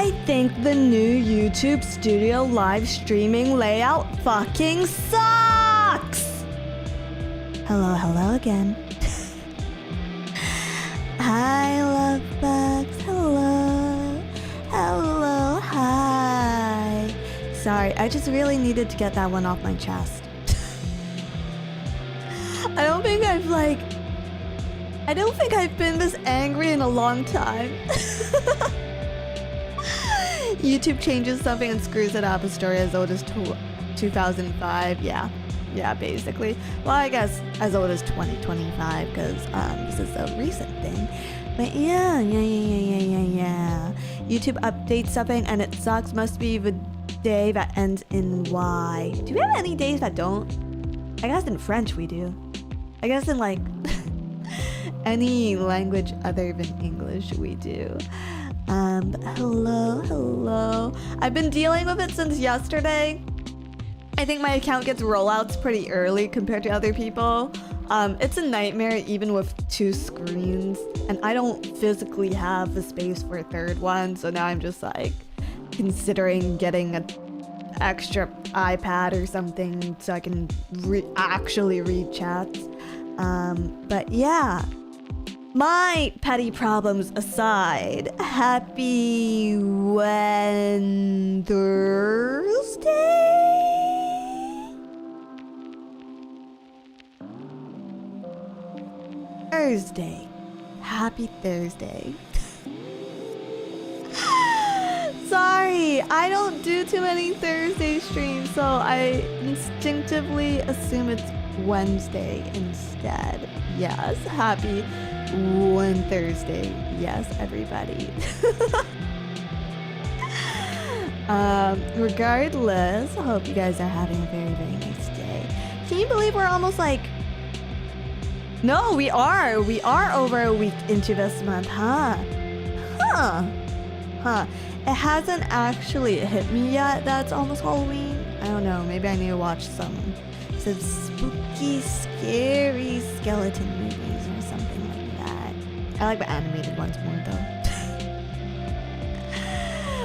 I think the new YouTube Studio live streaming layout fucking sucks! Hello again. Hi, love bugs. Hello, hi. Sorry, I just really needed to get that one off my chest. I don't think I've been this angry in a long time. YouTube changes something and screws it up. A story as old as 2005. Yeah, basically. Well, I guess as old as 2025 because this is a recent thing. But yeah. YouTube updates something and it sucks. Must be the day that ends in Y. Do we have any days that don't? I guess in French we do. I guess in like any language other than English we do. Hello. I've been dealing with it since yesterday. I think my account gets rollouts pretty early compared to other people. It's a nightmare even with 2 screens, and I don't physically have the space for a 3rd one, so now I'm just like considering getting an extra iPad or something so I can actually read chats. But yeah. My petty problems aside, happy Thursday. Happy Thursday. Sorry, I don't do too many Thursday streams, so I instinctively assume it's Wednesday instead. Yes, happy Thursday. Yes, everybody. Regardless, I hope you guys are having a very, very nice day. Can you believe we're almost like... No, we are. We are over a week into this month, huh? It hasn't actually hit me yet that it's almost Halloween. I don't know. Maybe I need to watch some spooky, scary skeleton movies or something like that. I like the animated ones more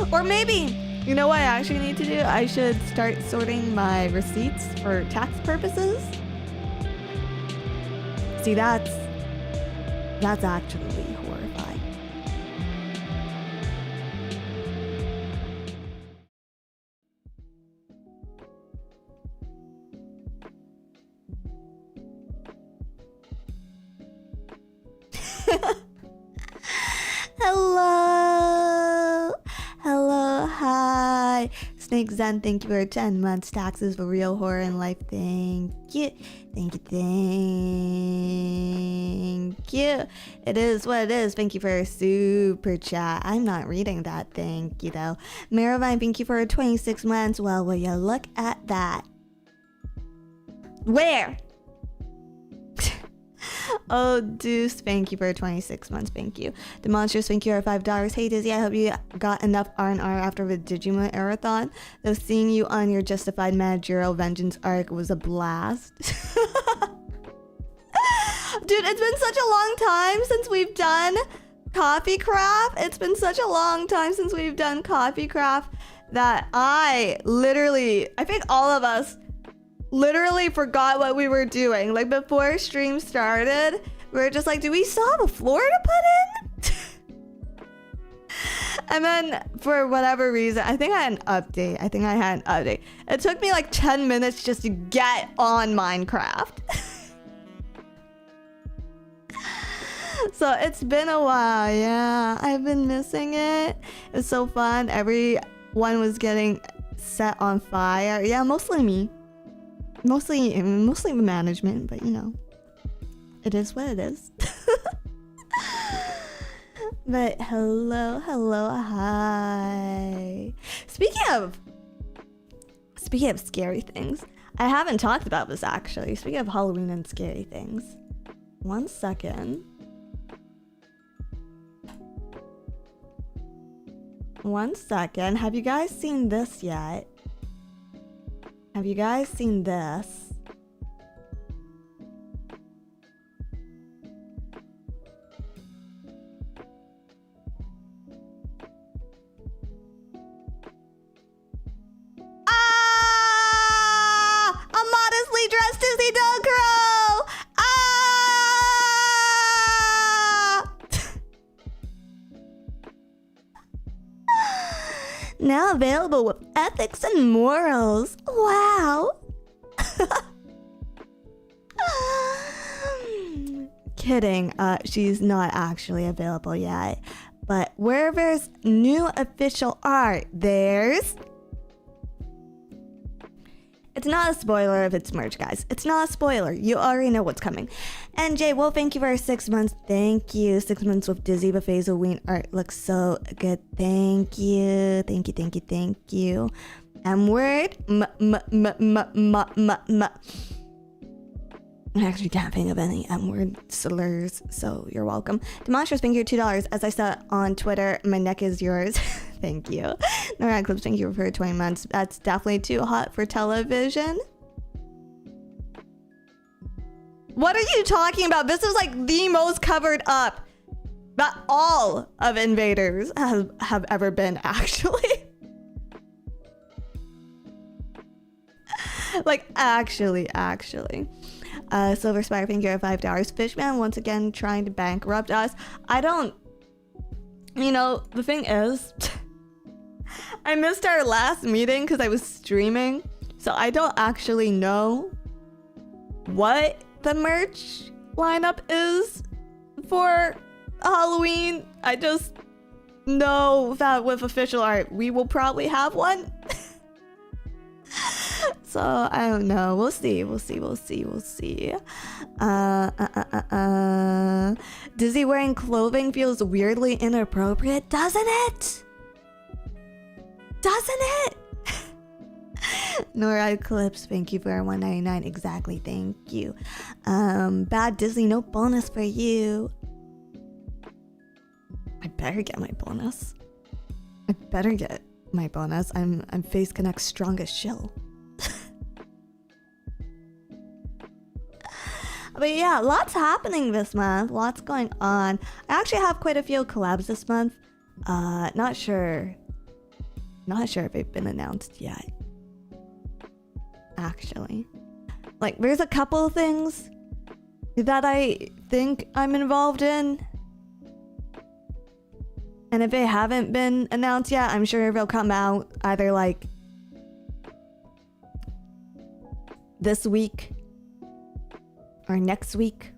though. Or maybe, you know what I actually need to do? I should start sorting my receipts for tax purposes. See, that's actually horrifying. Hello, hi. Snake Zen, thank you for 10 months. Taxes for real horror in life. Thank you. It is what it is. Thank you for a super chat. I'm not reading that. Thank you though. Maravine, thank you for 26 months. Well, will you look at that? Where? Oh, Deuce, thank you for 26 months. Thank you. The Monsters, thank you for $5. Hey, Dizzy, I hope you got enough R&R after the Digimon Marathon. Though seeing you on your Justified Managerial Vengeance arc was a blast. Dude, it's been such a long time since we've done Coffee Craft. It's been such a long time since we've done Coffee Craft that I think all of us literally forgot what we were doing. Like before stream started, we were just like, do we still have a floor to put in? And then for whatever reason, I think I had an update. It took me like 10 minutes just to get on Minecraft. So it's been a while, yeah. I've been missing it. It's so fun. Everyone was getting set on fire. Yeah, mostly me. Mostly the management, but you know, it is what it is. But hello, hi. Speaking of scary things, I haven't talked about this actually. Speaking of Halloween and scary things, 1 second. Have you guys seen this yet? Have you guys seen this? dress Disney Velcro! Ah! Now available with ethics and morals. Wow. Kidding. She's not actually available yet. But where there's new official art, there's... It's not a spoiler if it's merch, guys. It's not a spoiler. You already know what's coming. And Jay, well, thank you for 6 months. Thank you. 6 months with Dizzy Buffet's Halloween art looks so good. Thank you. Thank you, thank you, thank you. M-word. I actually can't think of any M-word slurs, so you're welcome. Demonstrous, thank you $2. As I said on Twitter, my neck is yours. Thank you. Nora Clips, thank you for 20 months. That's definitely too hot for television. What are you talking about? This is like the most covered up that all of Invaders have ever been, actually. Like, actually. Silver Spire, thank you for $5. Fishman, once again, trying to bankrupt us. I don't... You know, the thing is... I missed our last meeting because I was streaming. So I don't actually know what the merch lineup is for Halloween. I just know that with official art, we will probably have one. So I don't know. We'll see. Dizzy wearing clothing feels weirdly inappropriate, doesn't it? Nora Eclipse, thank you for $1.99. Exactly, thank you. Bad Disney, no bonus for you. I better get my bonus. I'm Face Connect's strongest shill. But yeah, lots happening this month. Lots going on. I actually have quite a few collabs this month. Not sure if they've been announced yet. Actually. Like, there's a couple of things that I think I'm involved in. And if they haven't been announced yet, I'm sure they'll come out either like this week or next week.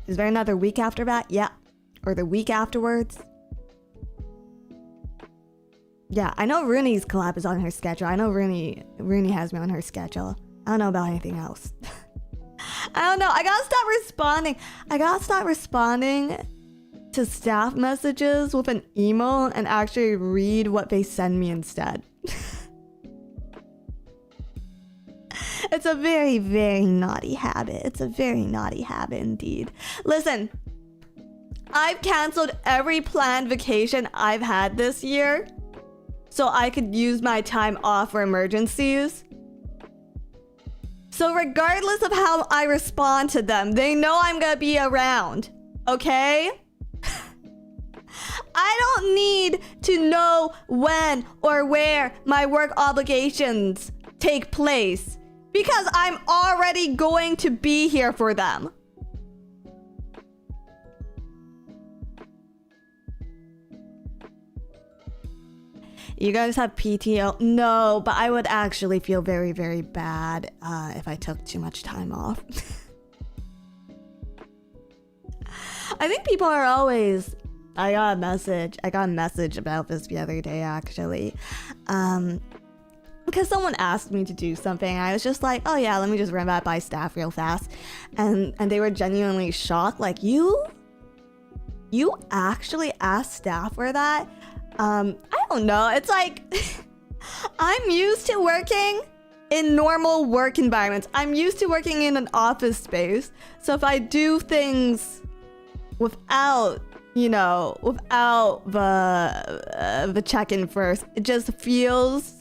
Is there another week after that? Yeah. Or the week afterwards? Yeah, I know Rooney's collab is on her schedule. I know Rooney has me on her schedule. I don't know about anything else. I don't know. I gotta stop responding to staff messages with an email and actually read what they send me instead. It's a very, very naughty habit. It's a very naughty habit indeed. Listen, I've canceled every planned vacation I've had this year so I could use my time off for emergencies. So regardless of how I respond to them, they know I'm gonna be around, okay? I don't need to know when or where my work obligations take place because I'm already going to be here for them. You guys have PTO? No, but I would actually feel very, very bad if I took too much time off. I think people are always... I got a message about this the other day, actually. Because someone asked me to do something. I was just like, oh yeah, let me just run that by staff real fast. And they were genuinely shocked. Like, you actually asked staff for that? I don't know. It's like, I'm used to working in normal work environments. I'm used to working in an office space. So if I do things without the check-in first, it just feels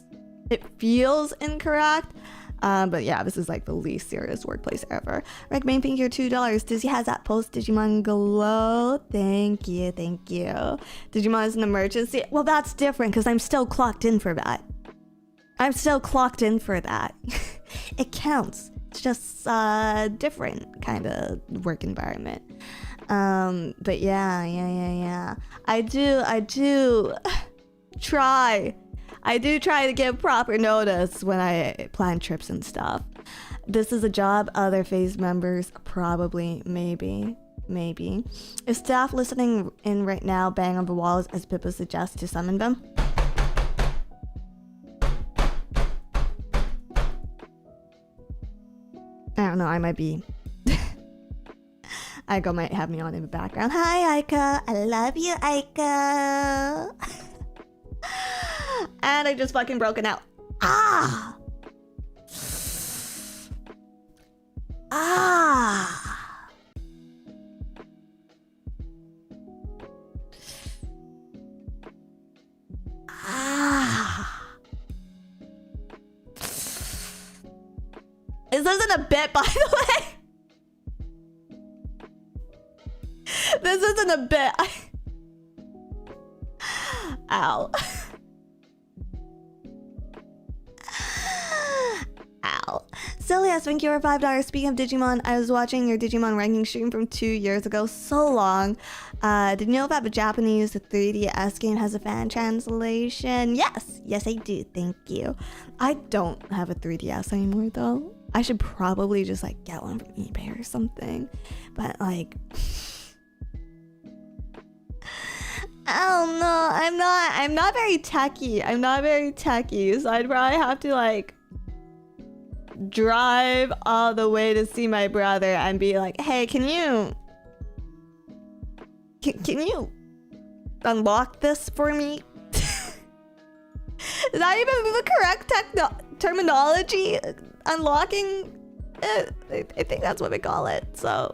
incorrect. But yeah, this is like the least serious workplace ever. Rick Main, thank you for $2. Dizzy has that post Digimon Glow. Thank you. Digimon is an emergency. Well, that's different because I'm still clocked in for that. I'm still clocked in for that. It counts. It's just different kind of work environment. But yeah. I do try. I do try to give proper notice when I plan trips and stuff. This is a job other phase members probably, maybe. Is staff listening in right now bang on the walls as Pippa suggests to summon them? I don't know, I might be. Aiko might have me on in the background. Hi, Aiko. I love you, Aiko. And I just fucking broken out. Ah! This isn't a bit, by the way. This isn't a bit. Ow. Ow. Celias, thank you for $5. Speaking of Digimon, I was watching your Digimon ranking stream from 2 years ago. So long. Did you know that the Japanese 3DS game has a fan translation? Yes, I do. Thank you. I don't have a 3DS anymore though. I should probably just like get one from eBay or something. But like, oh no, I'm not very techie. So I'd probably have to like drive all the way to see my brother and be like, hey, can you unlock this for me? Is that even the correct terminology? Unlocking? I think that's what we call it. So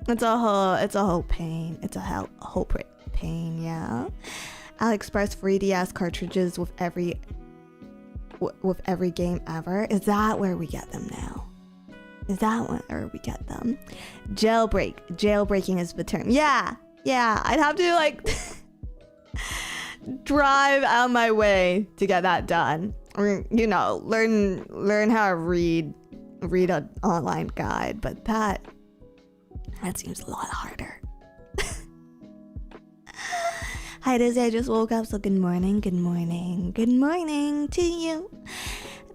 it's a whole pain. It's a whole pain. Yeah. AliExpress 3DS cartridges with every game ever. Is that where we get them now? Is that where we get them? Jailbreaking is the term. Yeah. I'd have to like drive out my way to get that done, or learn how to read an online guide. But that seems a lot harder. Hi Dizzy, I just woke up, so good morning to you.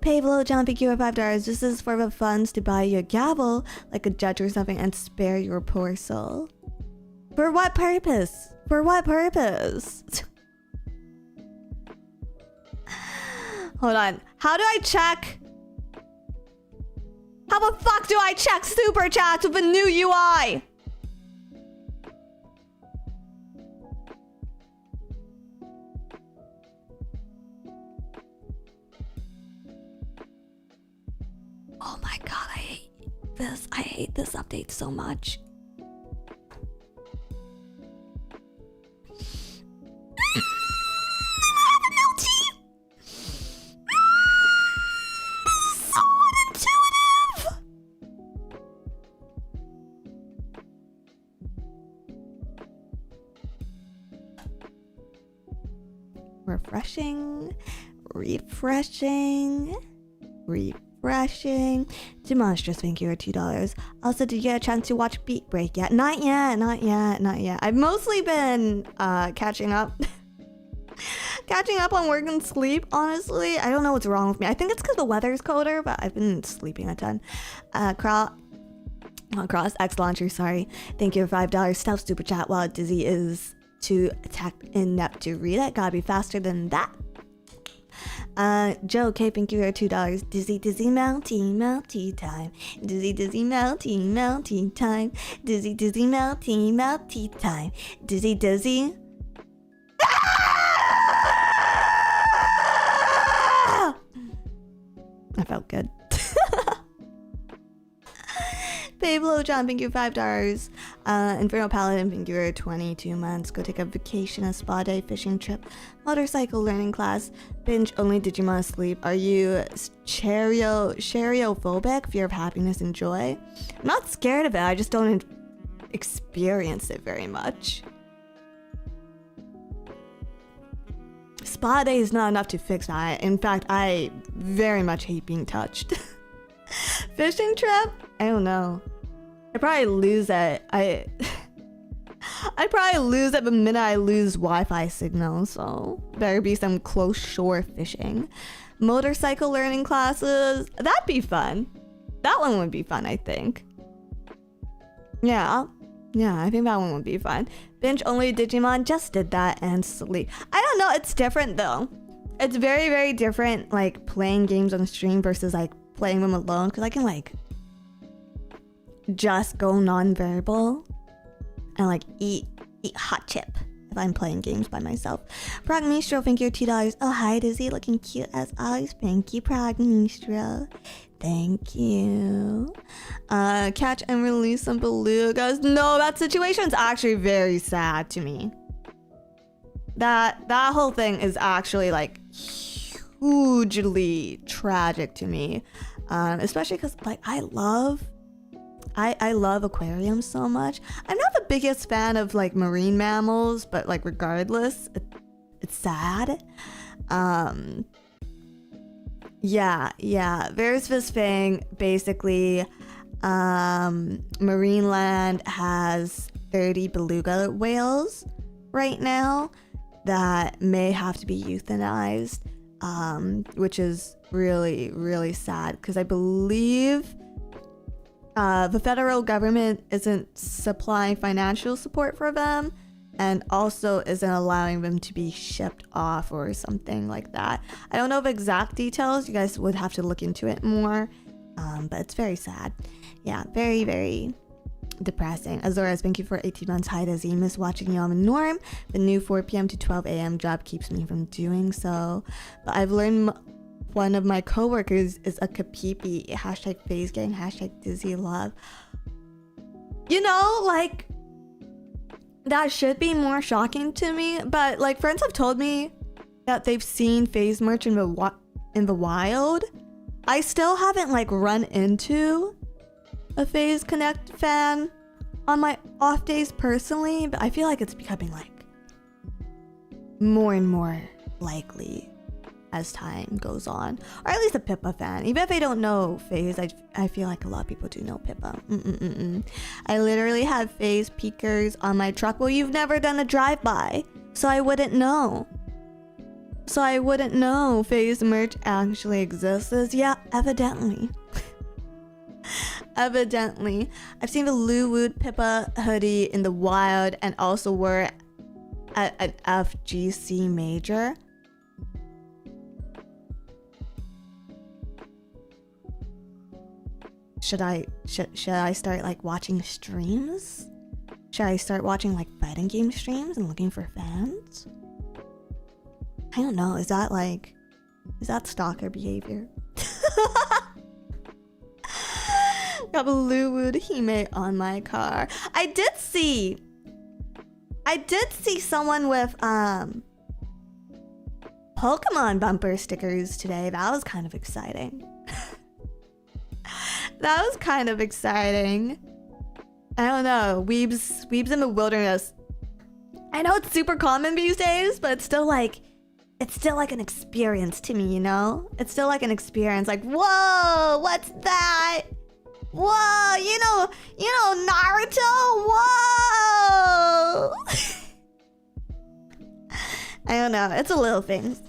Pay below John PQ $5. This is for the funds to buy you a gavel, like a judge or something, and spare your poor soul. For what purpose? Hold on. How do I check? How the fuck do I check super chats with a new UI? Oh my god, I hate this. I hate this update so much. Refreshing. Demonstrous, thank you for $2. Also, did you get a chance to watch Beat Break yet? Not yet. I've mostly been catching up on work and sleep, honestly. I don't know what's wrong with me. I think it's because the weather's colder, but I've been sleeping a ton. Cross X Launcher, sorry. Thank you for $5. Stealth super chat while Dizzy is too inept to read it. Gotta be faster than that. Joe K, thank you for $2. Dizzy melty time. Dizzy melty time. Dizzy melty time. Dizzy. I felt good. Pablo John, thank you $5. Inferno Paladin, thank you for 22 months. Go take a vacation, a spa day, fishing trip, motorcycle learning class, binge only Digimon asleep. Are you stereophobic? Fear of happiness and joy? I'm not scared of it, I just don't experience it very much. spa day is not enough to fix that. In fact, I very much hate being touched. Fishing trip? I don't know. I'd probably lose it. I'd probably lose it the minute I lose Wi-Fi signal, so better be some close shore fishing. Motorcycle learning classes, that'd be fun. That one would be fun, I think. Yeah, I think that one would be fun. Binge only Digimon, just did that and sleep. I don't know, it's different though. It's very, very different, like playing games on stream versus like playing them alone, because I can like just go non-verbal and like eat hot chip if I'm playing games by myself. Progmistro, thank you $2. Oh hi Dizzy, looking cute as always. Thank you Progmistro. Thank you. Catch and release some belugas. No, that situation is actually very sad to me. That whole thing is actually like hugely tragic to me. Especially because like I love aquariums so much. I'm not the biggest fan of like marine mammals, but like regardless, it's sad. Yeah. There's this thing, basically, Marineland has 30 beluga whales right now that may have to be euthanized, which is really, really sad because I believe the federal government isn't supplying financial support for them and also isn't allowing them to be shipped off or something like that. I don't know the exact details. You guys would have to look into it more, but it's very sad. Yeah, very, very depressing. Azores, thank you for 18 months. Hi Dizzy, miss watching you on the Norm. The new 4 p.m. to 12 a.m. job keeps me from doing so, but I've learned one of my coworkers is a kapipi. Hashtag phase gang, hashtag Dizzy love. You know, like, that should be more shocking to me, but like friends have told me that they've seen phase merch in the wild. I still haven't like run into a Phase Connect fan on my off days personally, but I feel like it's becoming like more and more likely as time goes on, or at least a Pippa fan. Even if they don't know Phase, I feel like a lot of people do know Pippa. I literally have Phase peekers on my truck. Well, you've never done a drive-by, so I wouldn't know. Phase merch actually exists. Yeah, evidently. Evidently. I've seen the Lou Wood Pippa hoodie in the wild and also wore it at an FGC major. Should I start like watching streams? Should I start watching like fighting game streams and looking for fans? I don't know. Is that stalker behavior? Got a Luwood Hime on my car. I did see someone with Pokemon bumper stickers today. That was kind of exciting. That was kind of exciting. I don't know. Weebs in the wilderness. I know it's super common these days, but it's still like an experience to me, you know? It's still like an experience. Like, whoa, what's that? Whoa, you know Naruto? Whoa! I don't know. It's a little things.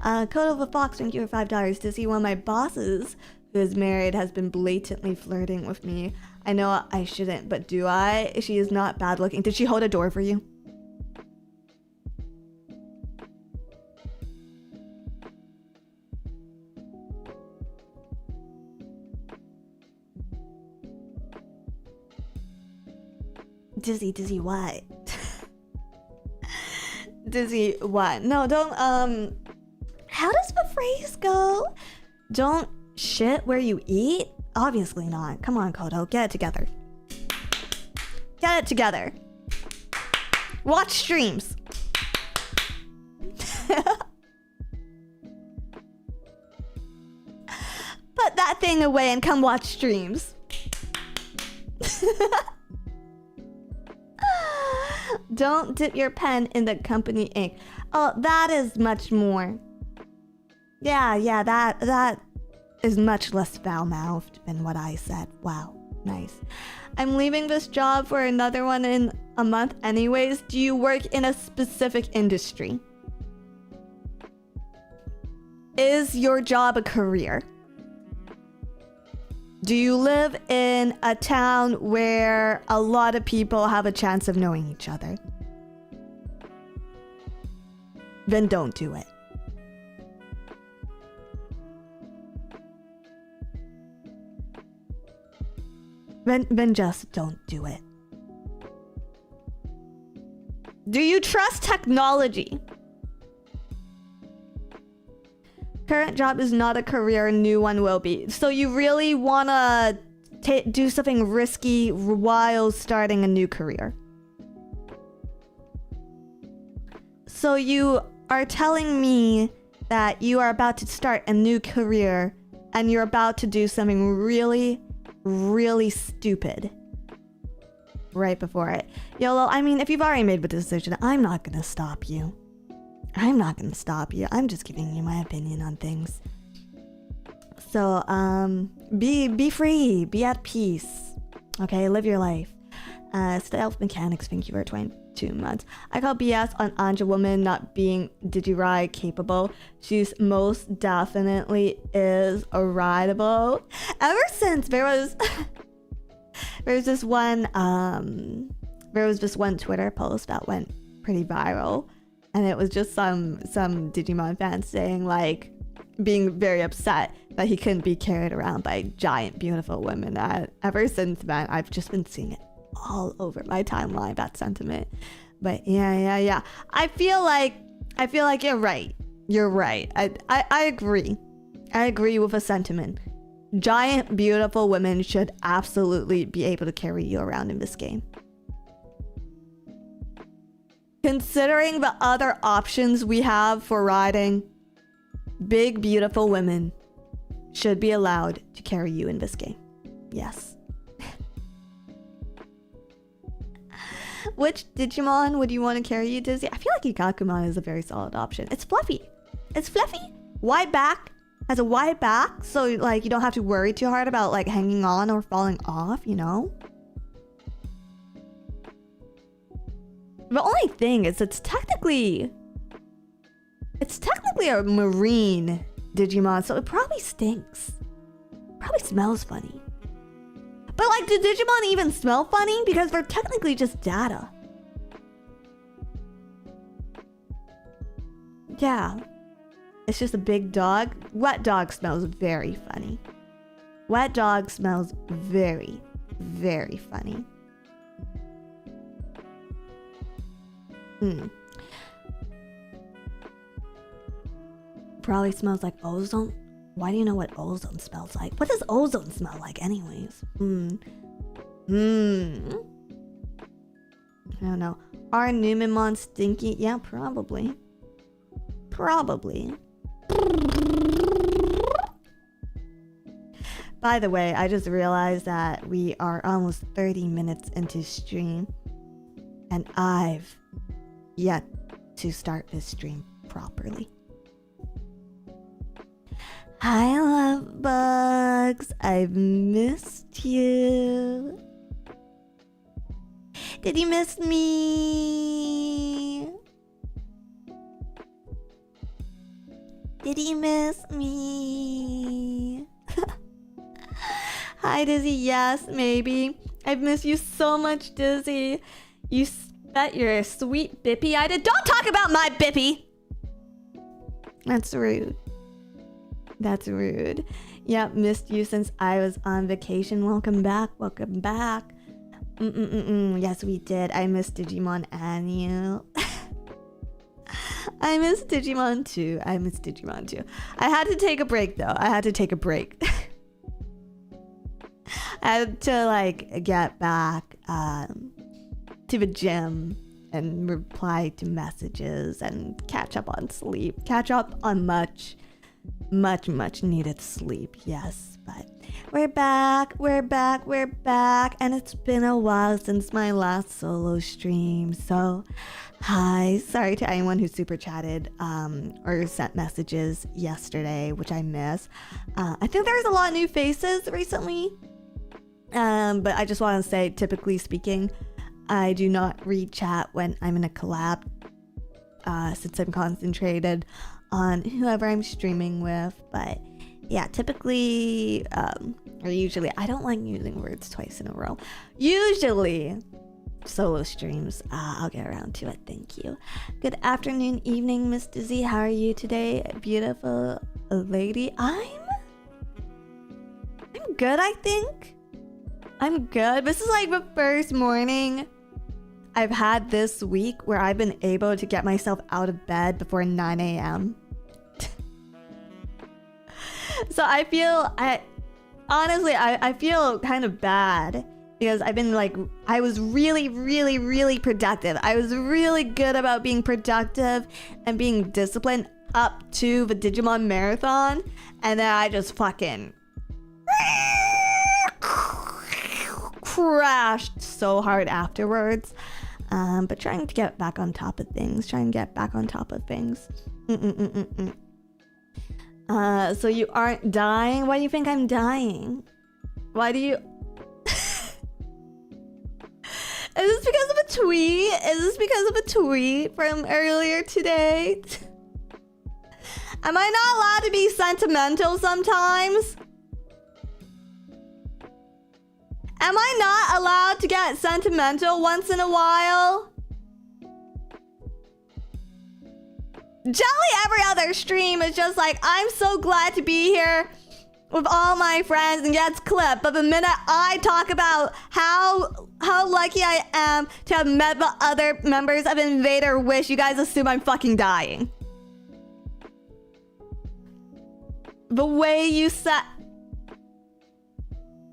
Code of a Fox, thank you for $5 to see one of my bosses who is married has been blatantly flirting with me. I know I shouldn't, but do I? She is not bad looking. Did she hold a door for you? Dizzy what? Dizzy what? No, don't, how does the phrase go? Don't shit where you eat? Obviously not. Come on, Kodo, get it together. Get it together. Watch streams. Put that thing away and come watch streams. Don't dip your pen in the company ink. Oh, that is much more. Yeah, that is much less foul-mouthed than what I said. Wow, nice. I'm leaving this job for another one in a month anyways. Do you work in a specific industry? Is your job a career? Do you live in a town where a lot of people have a chance of knowing each other? Then don't do it. Then just don't do it. Do you trust technology? Current job is not a career, new one will be. So you really wanna do something risky while starting a new career. So you are telling me that you are about to start a new career and you're about to do something really, really stupid right before it. YOLO, I mean, if you've already made the decision, I'm not gonna stop you. I'm not gonna stop you. I'm just giving you my opinion on things. So, be free. Be at peace. Okay, live your life. Stealth Mechanics, thank you for 22 months. I call BS on Anja Woman not being Digirai capable. She's most definitely is a rideable. Ever since there was this one Twitter post that went pretty viral. And it was just some Digimon fans saying, like, being very upset that he couldn't be carried around by giant, beautiful women. Ever since then, I've just been seeing it all over my timeline, that sentiment. But yeah. I feel like you're right. You're right. I agree. I agree with a sentiment. Giant, beautiful women should absolutely be able to carry you around in this game. Considering the other options we have for riding, big, beautiful women should be allowed to carry you in this game. Yes. Which Digimon would you want to carry you, Dizzy? I feel like Ikakumon is a very solid option. It's fluffy. It's fluffy. Wide back. Has a wide back, so like you don't have to worry too hard about like hanging on or falling off, you know? The only thing is it's technically a marine Digimon, so it probably stinks. Probably smells funny. But like, do Digimon even smell funny? Because they're technically just data. Yeah. It's just a big dog. Wet dog smells very funny. Wet dog smells very, very funny. Probably smells like ozone. Why do you know what ozone smells like? What does ozone smell like anyways? I don't know. Are Numemon stinky? Yeah, probably. Probably. By the way, I just realized that we are almost 30 minutes into stream. And I've yet to start this stream properly. Hi, love bugs. I've missed you. Did you miss me? Did you miss me? Hi, Dizzy. Yes, maybe. I've missed you so much, Dizzy. You bet you're a sweet bippy. Don't talk about my bippy. That's rude. That's rude. Yep, missed you since I was on vacation. Welcome back. Welcome back. Yes, we did. I missed Digimon and you. I miss Digimon too. I miss Digimon too. I had to take a break though. I had to take a break. I had to like get back to the gym and reply to messages and catch up on sleep. Catch up on much needed sleep. Yes, but We're back, we're back, we're back, and it's been a while since my last solo stream, so hi. Sorry to anyone who super chatted or sent messages yesterday, which I miss. I think there's a lot of new faces recently, but I just want to say, typically speaking, I do not read chat when I'm in a collab, since I'm concentrated on whoever I'm streaming with, but yeah, typically, or usually, I don't like using words twice in a row. Usually, solo streams, I'll get around to it, thank you. Good afternoon, evening, Miss Dizzy. How are you today, beautiful lady? I'm good, I think. I'm good. This is like the first morning I've had this week where I've been able to get myself out of bed before 9 a.m. So I feel kind of bad because I've been like, I was really productive. I was really good about being productive and being disciplined up to the Digimon marathon. And then I just fucking crashed so hard afterwards. But trying to get back on top of things, So you aren't dying? Why do you think I'm dying? Why do you... Is this because of a tweet? Is this because of a tweet from earlier today? Am I not allowed to be sentimental sometimes? Am I not allowed to get sentimental once in a while? Jelly every other stream is just like, I'm so glad to be here with all my friends and gets clipped. But the minute I talk about how lucky I am to have met the other members of Invader Wish, you guys assume I'm fucking dying. The way you said...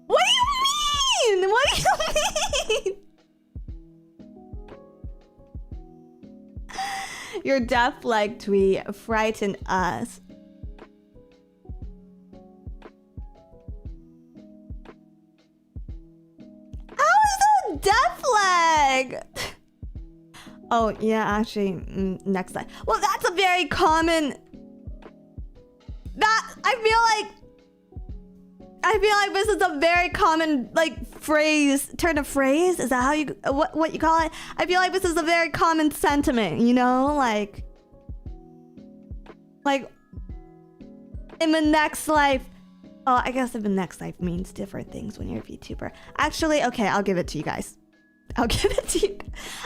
What do you mean? What do you mean? Your deaf leg tweet frightened us. How is that deaf leg? Oh, yeah, actually, next slide. Well, that's a very common... I feel like this is a very common, like, phrase, turn of phrase? Is that how you, what you call it? I feel like this is a very common sentiment, you know? Like, in the next life, oh, I guess in the next life means different things when you're a VTuber. Actually, okay, I'll give it to you guys. I'll give it to you.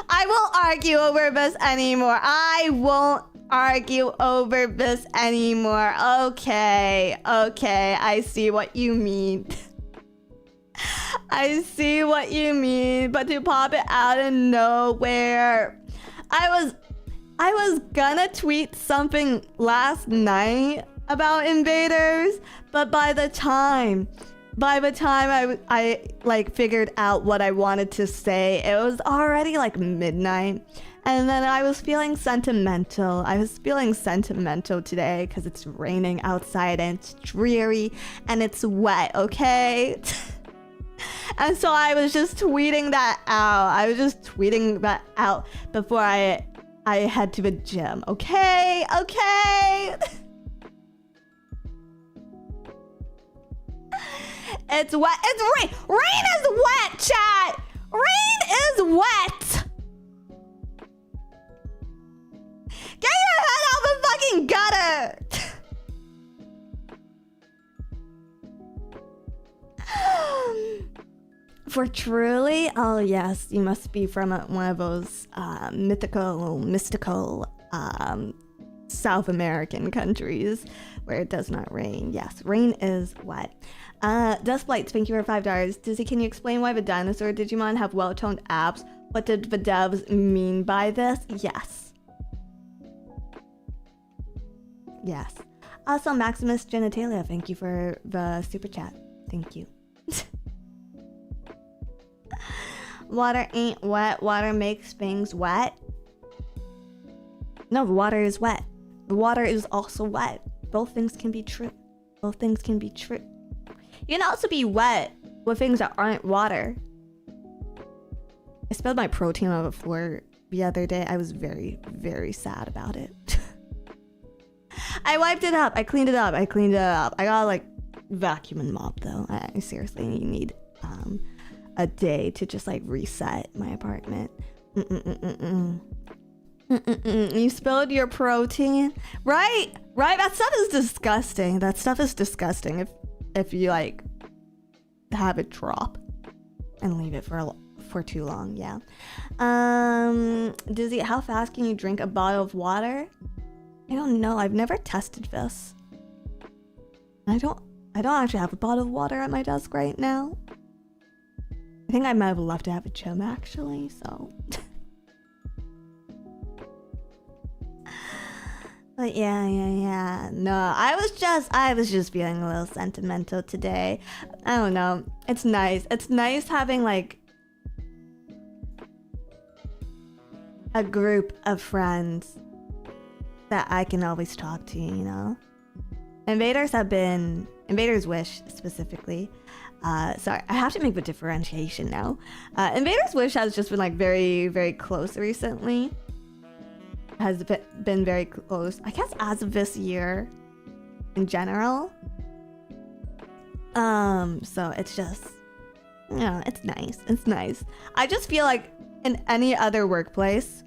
I won't argue over this anymore. I won't argue over this anymore. Okay, I see what you mean. I see what you mean, but to pop it out of nowhere. I was gonna tweet something last night about invaders, but by the time I like figured out what I wanted to say, it was already like midnight. And then I was feeling sentimental. I was feeling sentimental today because it's raining outside and it's dreary and it's wet, okay? And so I was just tweeting that out. Before I head to the gym, okay? It's wet. It's rain. Rain is wet, chat. Rain is wet. Get your head out the fucking gutter. For truly? Oh yes, you must be from one of those mystical South American countries where it does not rain. Yes, rain is wet. Dustblight, thank you for $5. Dizzy, can you explain why the dinosaur Digimon have well-toned abs? What did the devs mean by this? Yes. Also, Maximus Genitalia, thank you for the super chat. Thank you. Water ain't wet. Water makes things wet. No, the water is wet. The water is also wet. Both things can be true. You You can also be wet with things that aren't water. I spilled my protein on the floor the other day. I was very, very sad about it. I wiped it up. I cleaned it up. I gotta like vacuum and mop though. I seriously need a day to just like reset my apartment. You spilled your protein, right? That stuff is disgusting. If you like have it drop and leave it for too long, yeah. Dizzy, how fast can you drink a bottle of water? I don't know. I've never tested this. I don't actually have a bottle of water at my desk right now. I think I might have left it at the gym actually, so. But yeah. No, I was just feeling a little sentimental today. I don't know. It's nice. It's nice having like a group of friends that I can always talk to, you know? Invaders Wish specifically. Sorry, I have to make the differentiation now. Invaders Wish has just been like very, very close recently. Has been very close, I guess, as of this year in general. So it's just, you know, it's nice. I just feel like in any other workplace,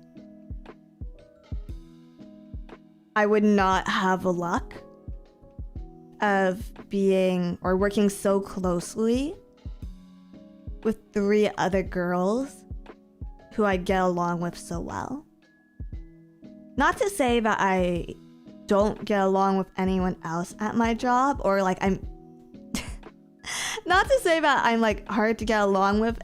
I would not have the luck of being or working so closely with 3 other girls who I get along with so well. Not to say that I don't get along with anyone else at my job, or like I'm not to say that I'm like hard to get along with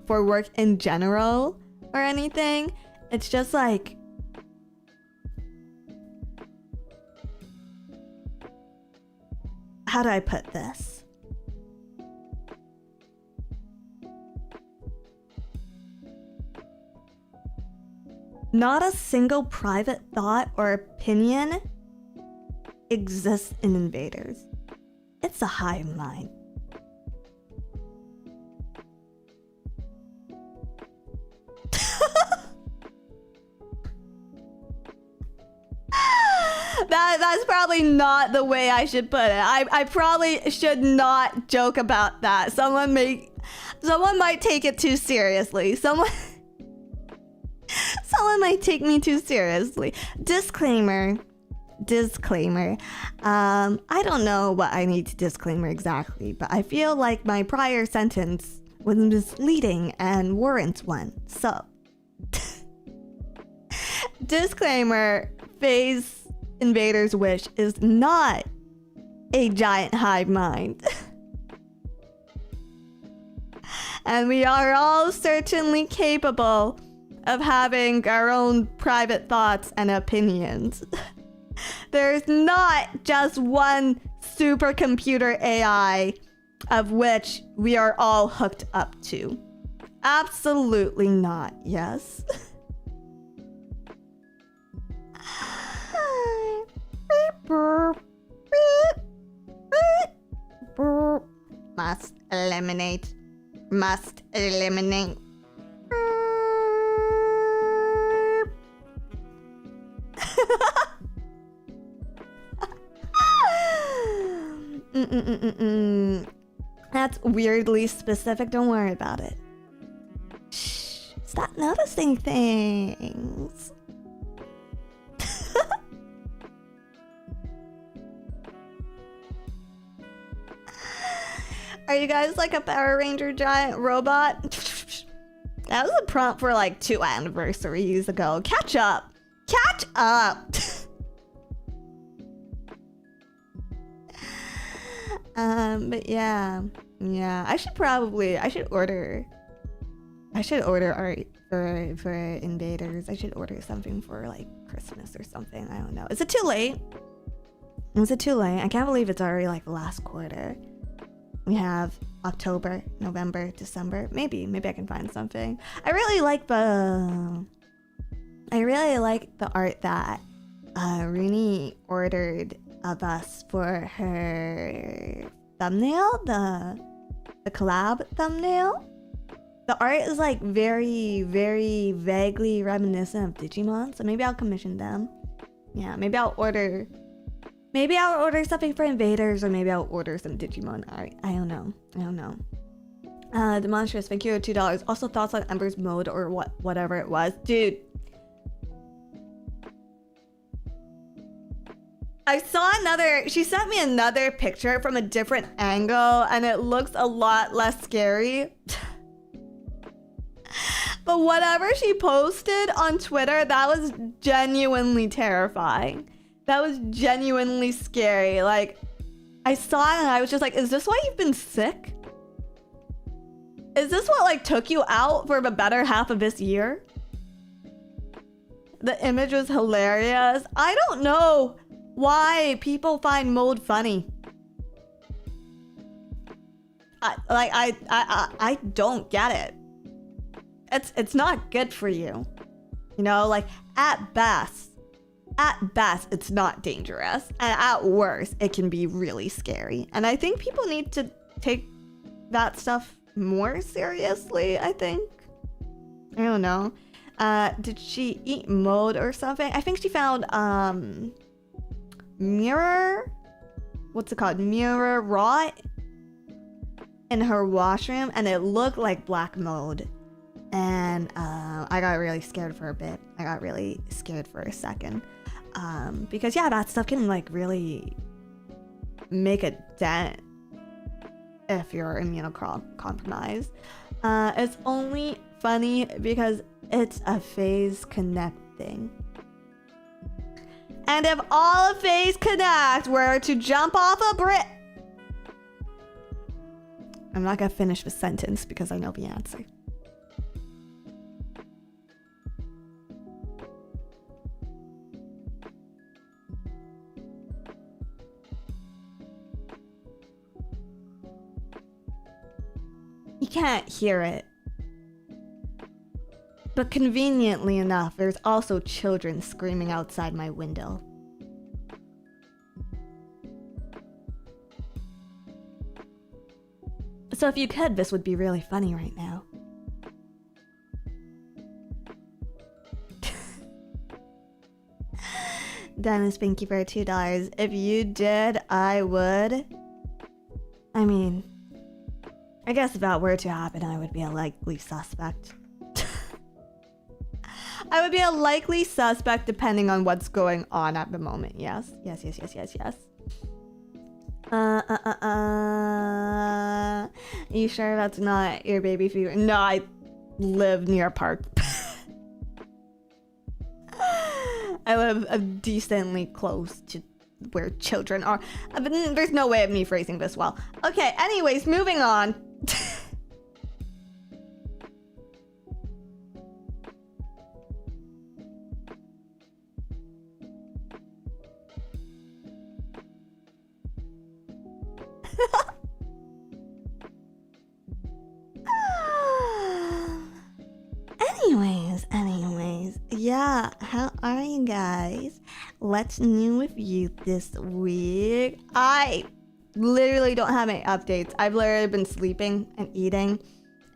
for work in general or anything. It's just like how do I put this? Not a single private thought or opinion exists in Invaders. It's a hive mind. That's probably not the way I should put it. I probably should not joke about that. Someone might take it too seriously. Someone might take me too seriously. Disclaimer. I don't know what I need to disclaimer exactly, but I feel like my prior sentence was misleading and warrants one. So, disclaimer, Phase Invader's Wish is not a giant hive mind. And we are all certainly capable of having our own private thoughts and opinions. There's not just one supercomputer AI of which we are all hooked up to. Absolutely not, yes. Must eliminate. That's weirdly specific. Don't worry about it. Shh. Stop noticing things. Are you guys like a Power Ranger giant robot? That was a prompt for like 2 anniversaries ago. Catch up. But yeah. I should order art for Invaders. I should order something for like Christmas or something. I don't know. Is it too late? I can't believe it's already like the last quarter. We have October, November, December. Maybe I can find something. I really like the art that Rooney ordered of us for her thumbnail, the collab thumbnail. The art is like very, very vaguely reminiscent of Digimon, so maybe I'll commission them. Yeah, maybe I'll order something for Invaders, or maybe I'll order some Digimon art. I don't know. Demonstrous, thank you, $2. Also, thoughts on Ember's mode or whatever it was. Dude. She sent me another picture from a different angle, and it looks a lot less scary. But whatever she posted on Twitter, that was genuinely terrifying. That was genuinely scary. Like, I saw it and I was just like, is this why you've been sick? Is this what like took you out for the better half of this year? The image was hilarious. I don't know why people find mode funny. I don't get it. It's not good for you. You know, like at best, it's not dangerous. And at worst, it can be really scary. And I think people need to take that stuff more seriously, I think. I don't know. Did she eat mode or something? I think she found mirror. What's it called? Mirror rot in her washroom, and it looked like black mode. And I got really scared for a bit. I got really scared for a second. Because yeah, that stuff can like really make a dent if you're immunocompromised. It's only funny because it's a phase connecting. And if all of phase connect were to jump off a brick... I'm not gonna finish the sentence because I know the answer. You can't hear it. But conveniently enough, there's also children screaming outside my window. So if you could, this would be really funny right now. Dennis, thank you for $2. If you did, I would... I mean... I guess if that were to happen, I would be a likely suspect. I would be a likely suspect depending on what's going on at the moment. Yes. Yes. You sure that's not your baby fever? No, I live near a park. I live decently close to where children are. But there's no way of me phrasing this well. Okay, anyways, moving on. Anyways, yeah, how are you guys? What's new with you this week? I literally don't have any updates. I've literally been sleeping and eating,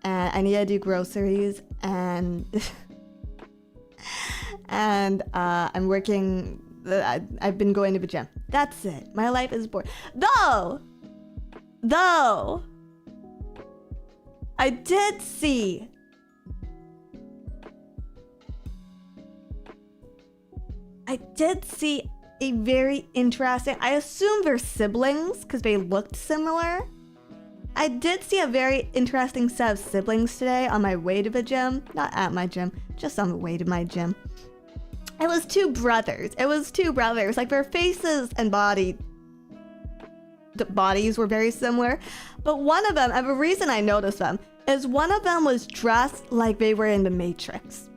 and I need to do groceries, and and I'm working. I've been going to the gym. That's it. My life is boring. Though I did see a very interesting, I assume they're siblings because they looked similar. I did see a very interesting set of siblings today on my way to the gym. Not at my gym, just on the way to my gym. It was two brothers. Like their faces and bodies were very similar. But one of them, and the reason I noticed them, is one of them was dressed like they were in the Matrix.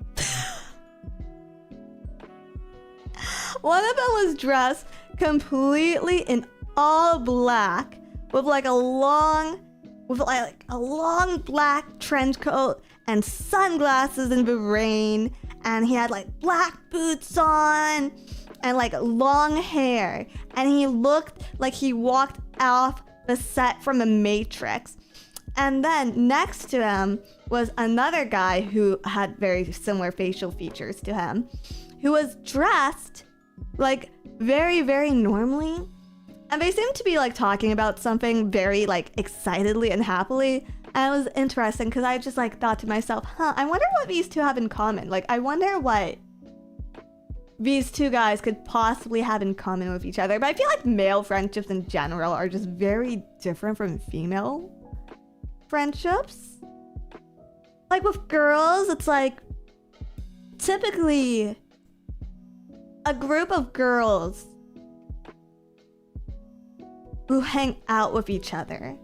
One of them was dressed completely in all black with like a long black trench coat and sunglasses in the rain, and he had like black boots on and like long hair, and he looked like he walked off the set from the Matrix. And then next to him was another guy who had very similar facial features to him, who was dressed like very, very normally. And they seemed to be like talking about something very like excitedly and happily. And it was interesting because I just like thought to myself, I wonder what these two have in common. Like, I wonder what these two guys could possibly have in common with each other. But I feel like male friendships in general are just very different from female friendships. Like with girls, it's like typically a group of girls who hang out with each other,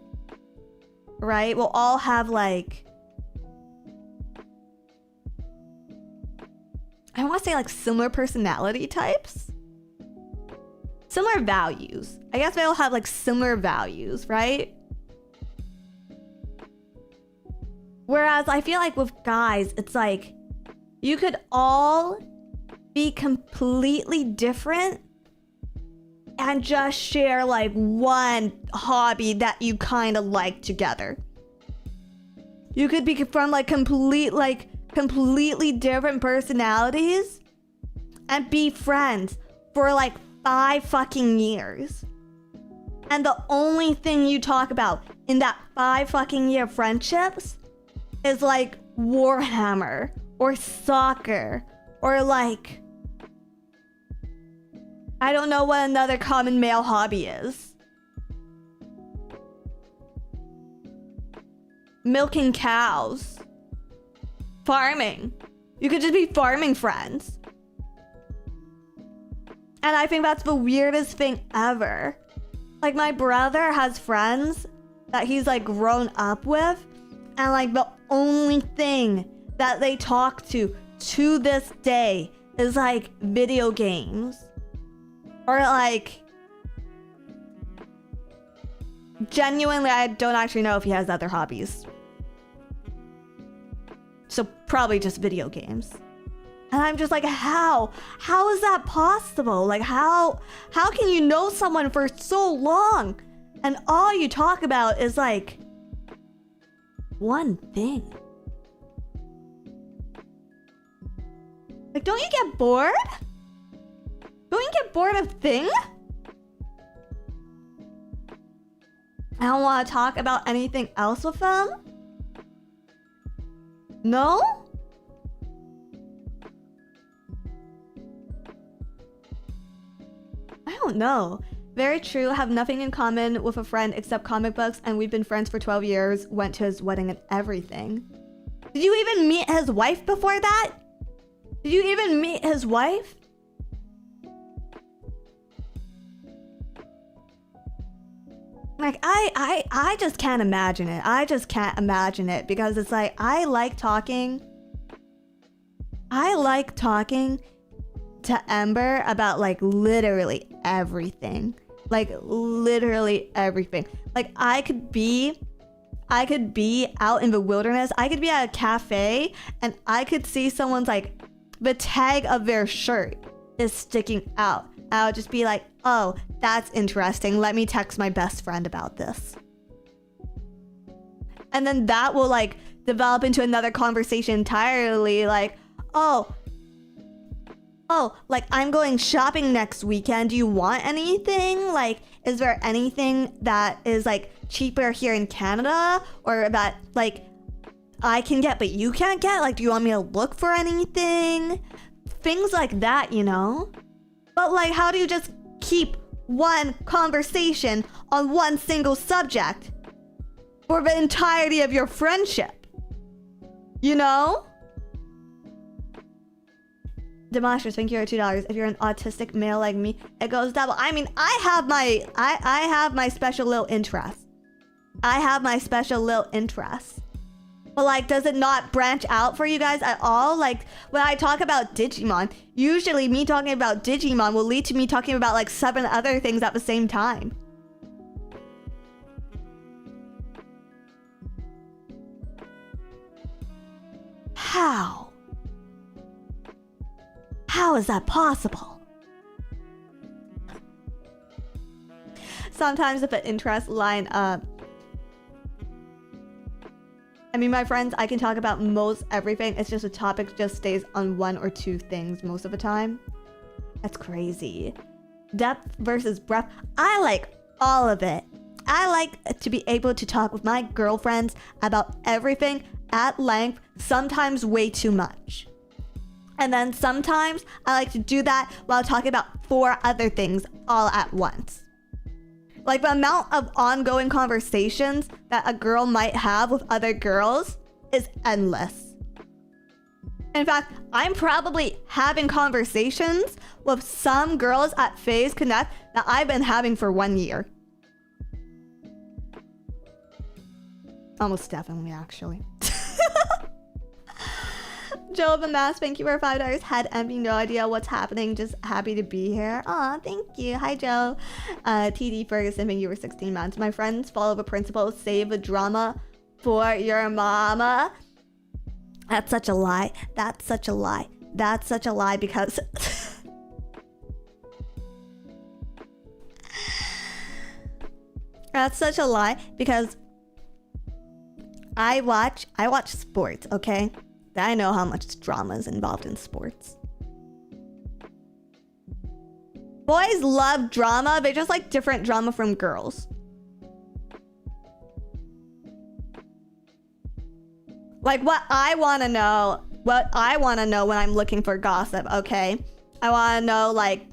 right? Will all have like, I want to say like similar personality types, similar values. I guess they'll have like similar values, right? Whereas I feel like with guys, it's like you could all be completely different and just share like one hobby that you kind of like together. You could be from like completely different personalities and be friends for like 5 fucking years. And the only thing you talk about in that 5 fucking year friendships is like Warhammer or soccer or like, I don't know what another common male hobby is. Milking cows. Farming. You could just be farming friends. And I think that's the weirdest thing ever. Like my brother has friends that he's like grown up with, and like the only thing that they talk to this day is like video games. Or like, genuinely, I don't actually know if he has other hobbies. So probably just video games. And I'm just like, how? How is that possible? Like how can you know someone for so long and all you talk about is like one thing? Like, don't you get bored? Don't you get bored of thing? I don't want to talk about anything else with them. No? I don't know. Very true. Have nothing in common with a friend except comic books, and we've been friends for 12 years. Went to his wedding and everything. Did you even meet his wife before that? Did you even meet his wife? Like, I just can't imagine it. I just can't imagine it because it's like, I like talking to Ember about like literally everything. Like literally everything. Like I could be out in the wilderness. I could be at a cafe and I could see someone's like, the tag of their shirt is sticking out. I would just be like, oh, that's interesting. Let me text my best friend about this. And then that will like develop into another conversation entirely. Like, oh, like I'm going shopping next weekend. Do you want anything? Like, is there anything that is like cheaper here in Canada or that like I can get but you can't get? Like, do you want me to look for anything? Things like that, you know? But like, how do you just keep one conversation on one single subject for the entirety of your friendship? You know? Demonstrators, thank you for $2. If you're an autistic male like me, it goes double. I mean, I have my special little interests. But like, does it not branch out for you guys at all? Like, when I talk about Digimon, usually me talking about Digimon will lead to me talking about like 7 other things at the same time. How? How is that possible? Sometimes if the interests line up. I mean, my friends, I can talk about most everything. It's just the topic just stays on one or two things most of the time. That's crazy. Depth versus breadth. I like all of it. I like to be able to talk with my girlfriends about everything at length, sometimes way too much. And then sometimes I like to do that while talking about 4 other things all at once. Like the amount of ongoing conversations that a girl might have with other girls is endless. In fact, I'm probably having conversations with some girls at Phase Connect that I've been having for 1 year. Almost definitely, actually. Joe of the Mask, thank you for $5. Had envy, no idea what's happening. Just happy to be here. Aw, thank you. Hi, Joe. TD Ferguson, thank you for 16 months. My friends follow the principle, save the drama for your mama. That's such a lie. That's such a lie. That's such a lie because... That's such a lie because I watch sports, okay? I know how much drama is involved in sports. Boys love drama. They just like different drama from girls. Like what I want to know when I'm looking for gossip, okay? I want to know, like,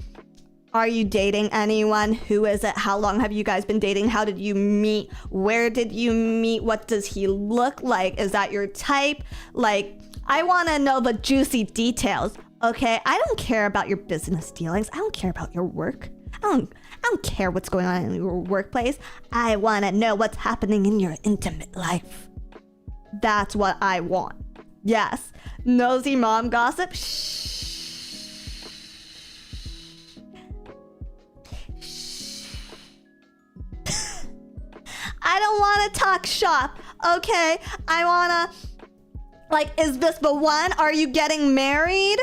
are you dating anyone? Who is it? How long have you guys been dating? How did you meet? Where did you meet? What does he look like? Is that your type? Like, I want to know the juicy details, okay? I don't care about your business dealings. I don't care about your work. I don't care what's going on in your workplace. I want to know what's happening in your intimate life. That's what I want. Yes. Nosy mom gossip? Shh. I don't want to talk shop, okay? I want to... Like, is this the one? Are you getting married?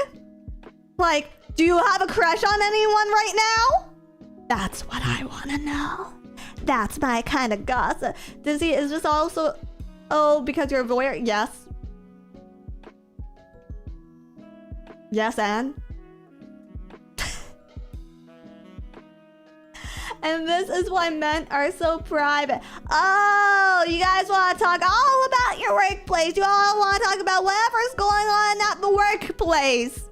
Like, do you have a crush on anyone right now? That's what I want to know. That's my kind of gossip. Dizzy, is this also... Oh, because you're a voyeur? Yes. Yes, and? And this is why men are so private. Oh, you guys want to talk all about your workplace. You all want to talk about whatever's going on at the workplace.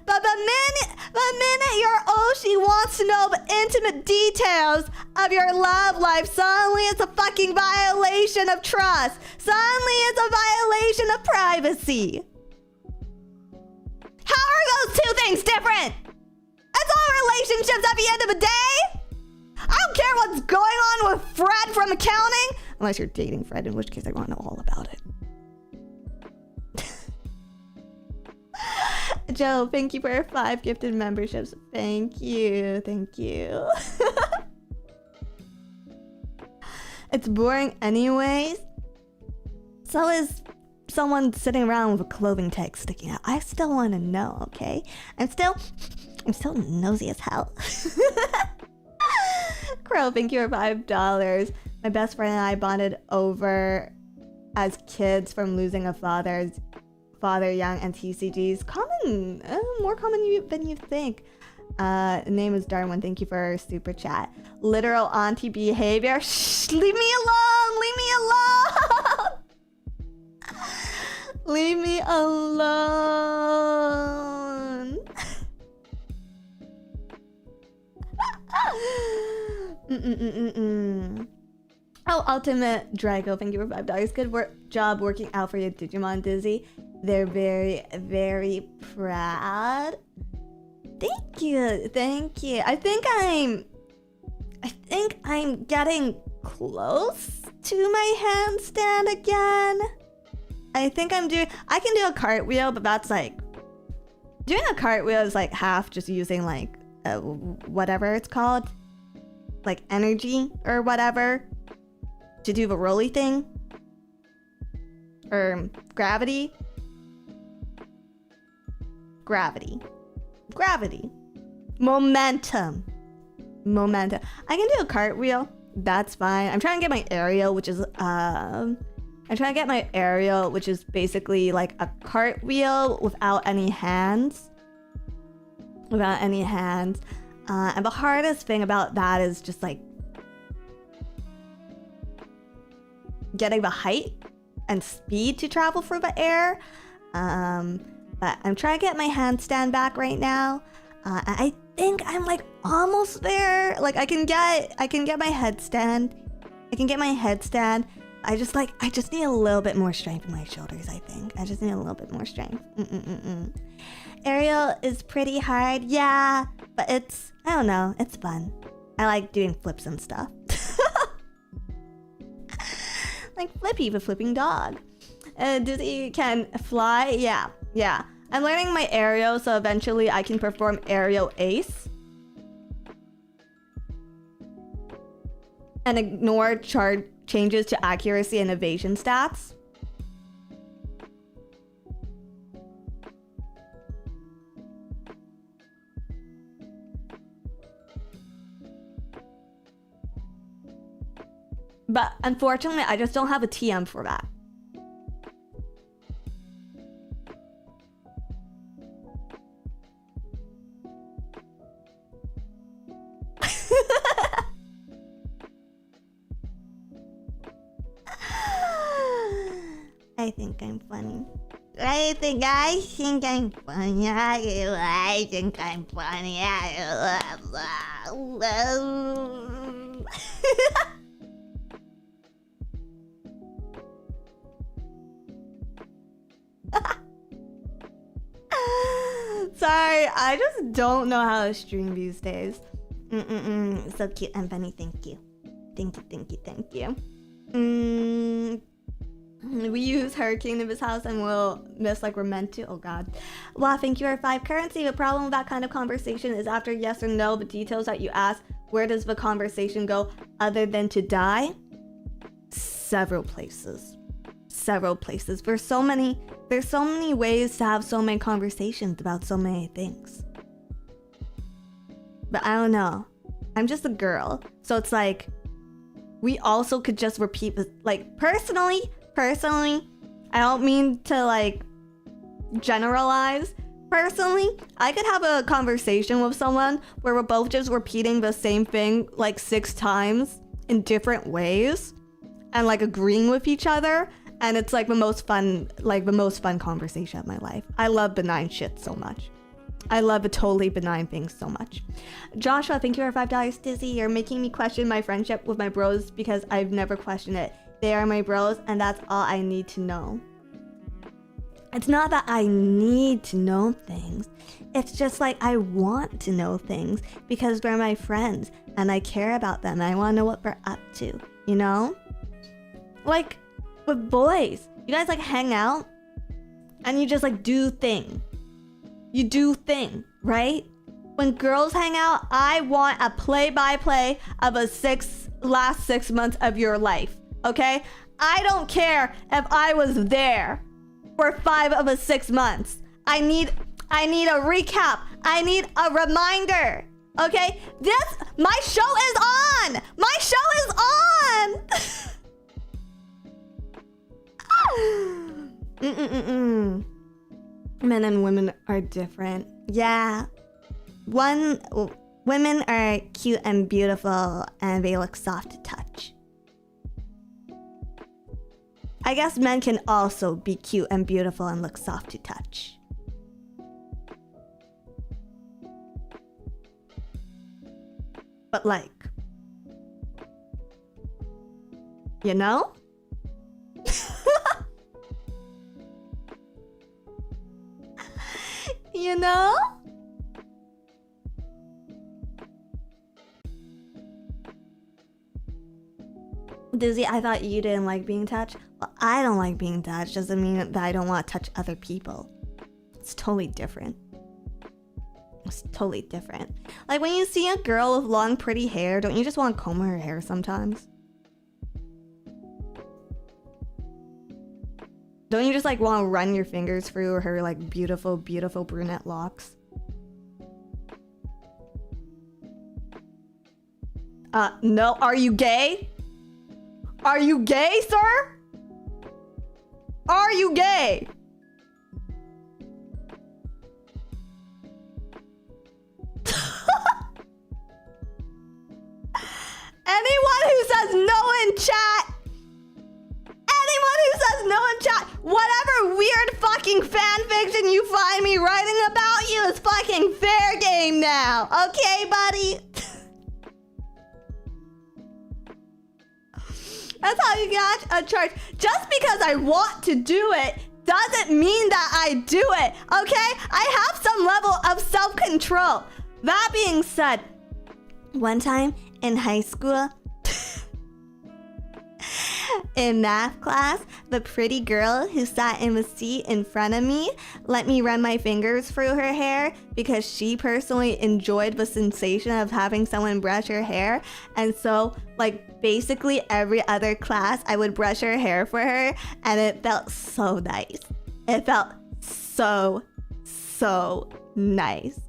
But the minute your Oshi wants to know the intimate details of your love life, suddenly it's a fucking violation of trust. Suddenly it's a violation of privacy. How are those two things different? That's all relationships at the end of the day. I don't care what's going on with Fred from accounting. Unless you're dating Fred, in which case I want to know all about it. Joe, thank you for your 5 gifted memberships. Thank you. Thank you. It's boring anyways. So is someone sitting around with a clothing tag sticking out. I still want to know, okay? I'm still nosy as hell. Crow, thank you for $5. My best friend and I bonded over as kids from losing a father young and TCGs. Common, more common than you think. Name is Darwin. Thank you for super chat. Literal auntie behavior. Shh, leave me alone. Leave me alone. Leave me alone. Oh, Ultimate Drago, thank you for $5. Good job working out for your Digimon, Dizzy. They're very, very proud. Thank you, thank you. I think I'm getting close to my handstand again. I can do a cartwheel, but that's like, doing a cartwheel is like half just using like, whatever it's called, like energy or whatever to do the rolly thing, or gravity, momentum. momentum. I can do a cartwheel. That's fine. I'm trying to get my aerial, which is basically like a cartwheel without any hands. Without any hands. And the hardest thing about that is just like getting the height and speed to travel through the air. But I'm trying to get my handstand back right now. I think I'm like almost there. Like I can get my headstand. I just need a little bit more strength in my shoulders, I think. I just need a little bit more strength. Aerial is pretty hard, yeah, but I don't know, it's fun. I like doing flips and stuff. Like Flippy, the flipping dog. Dizzy can fly, yeah. I'm learning my aerial, so eventually I can perform aerial ace. And ignore changes to accuracy and evasion stats. But unfortunately, I just don't have a TM for that. I think I'm funny. I think I'm funny. I think I'm funny. Sorry, I just don't know how to stream these days. So cute and funny, thank you. Thank you. We use Hurricane in this house and we'll miss like we're meant to. Oh god. Wow, thank you for 5 currency. The problem with that kind of conversation is after yes or no, the details that you ask, where does the conversation go other than to die? Several places. There's so many ways to have so many conversations about so many things. But I don't know. I'm just a girl. So it's like, we also could just repeat this. Like, personally, I don't mean to like generalize. Personally, I could have a conversation with someone where we're both just repeating the same thing like 6 times in different ways and like agreeing with each other. And it's like the most fun conversation of my life. I love benign shit so much. I love a totally benign things so much. Joshua, thank you for $5. Dizzy, you're making me question my friendship with my bros because I've never questioned it. They are my bros and that's all I need to know. It's not that I need to know things. It's just like I want to know things because they're my friends and I care about them and I want to know what they're up to, you know? Like with boys, you guys like hang out and you just like do thing. You do thing, right? When girls hang out, I want a play-by-play of a last 6 months of your life, okay? I don't care if I was there for 5 of the 6 months. I need a recap. I need a reminder, okay? My show is on! My show is on! Men and women are different. Yeah. Women are cute and beautiful and they look soft to touch. I guess men can also be cute and beautiful and look soft to touch. But like, you know? You know? Dizzy, I thought you didn't like being touched. Well, I don't like being touched. Doesn't mean that I don't want to touch other people. It's totally different. It's totally different. Like when you see a girl with long, pretty hair, don't you just want to comb her hair sometimes? Don't you just like want to run your fingers through her like beautiful, beautiful brunette locks? No. Are you gay? Are you gay, sir? Are you gay? Anyone who says no in chat, anyone who says no in chat, whatever weird fucking fan fiction you find me writing about you is fucking fair game now. Okay, buddy? That's how you get a charge. Just because I want to do it doesn't mean that I do it, okay? I have some level of self-control. That being said, one time in high school, in math class, the pretty girl who sat in the seat in front of me let me run my fingers through her hair because she personally enjoyed the sensation of having someone brush her hair. And so, like, basically every other class, I would brush her hair for her, and it felt so nice. It felt so nice.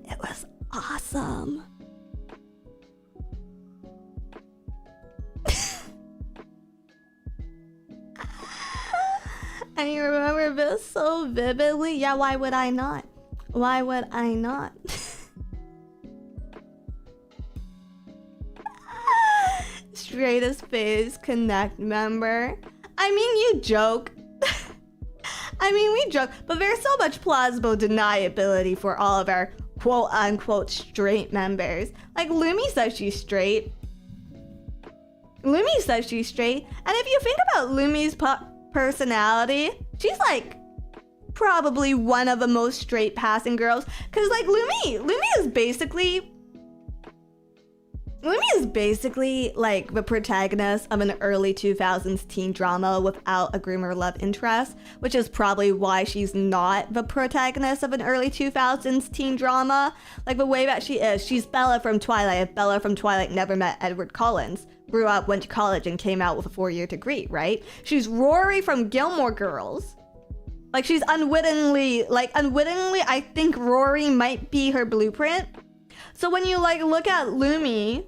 It was awesome. And you remember this so vividly? Yeah, why would I not? Why would I not? Straightest Phase Connect member. I mean, you joke. I mean, we joke, but there's so much plausible deniability for all of our quote-unquote straight members. Like, Lumi says she's straight. Lumi says she's straight. And if you think about Lumi's personality, she's like probably one of the most straight passing girls. Cause like Lumi is basically like the protagonist of an early 2000s teen drama without a groomer love interest, which is probably why she's not the protagonist of an early 2000s teen drama. Like the way that she is, she's Bella from Twilight. If Bella from Twilight never met Edward Collins, grew up, went to college, and came out with a 4-year degree, right? She's Rory from Gilmore Girls. Like, she's unwittingly, I think Rory might be her blueprint. So when you, like, look at Lumi,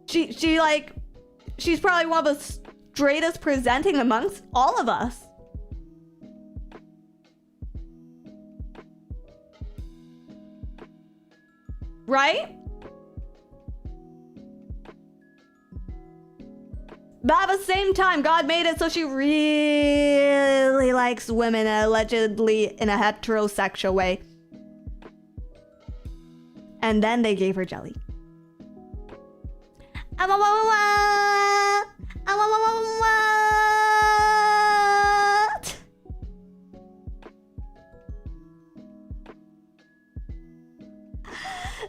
she's probably one of the straightest presenting amongst all of us. Right? But at the same time, God made it so she really likes women, allegedly in a heterosexual way. And then they gave her jelly.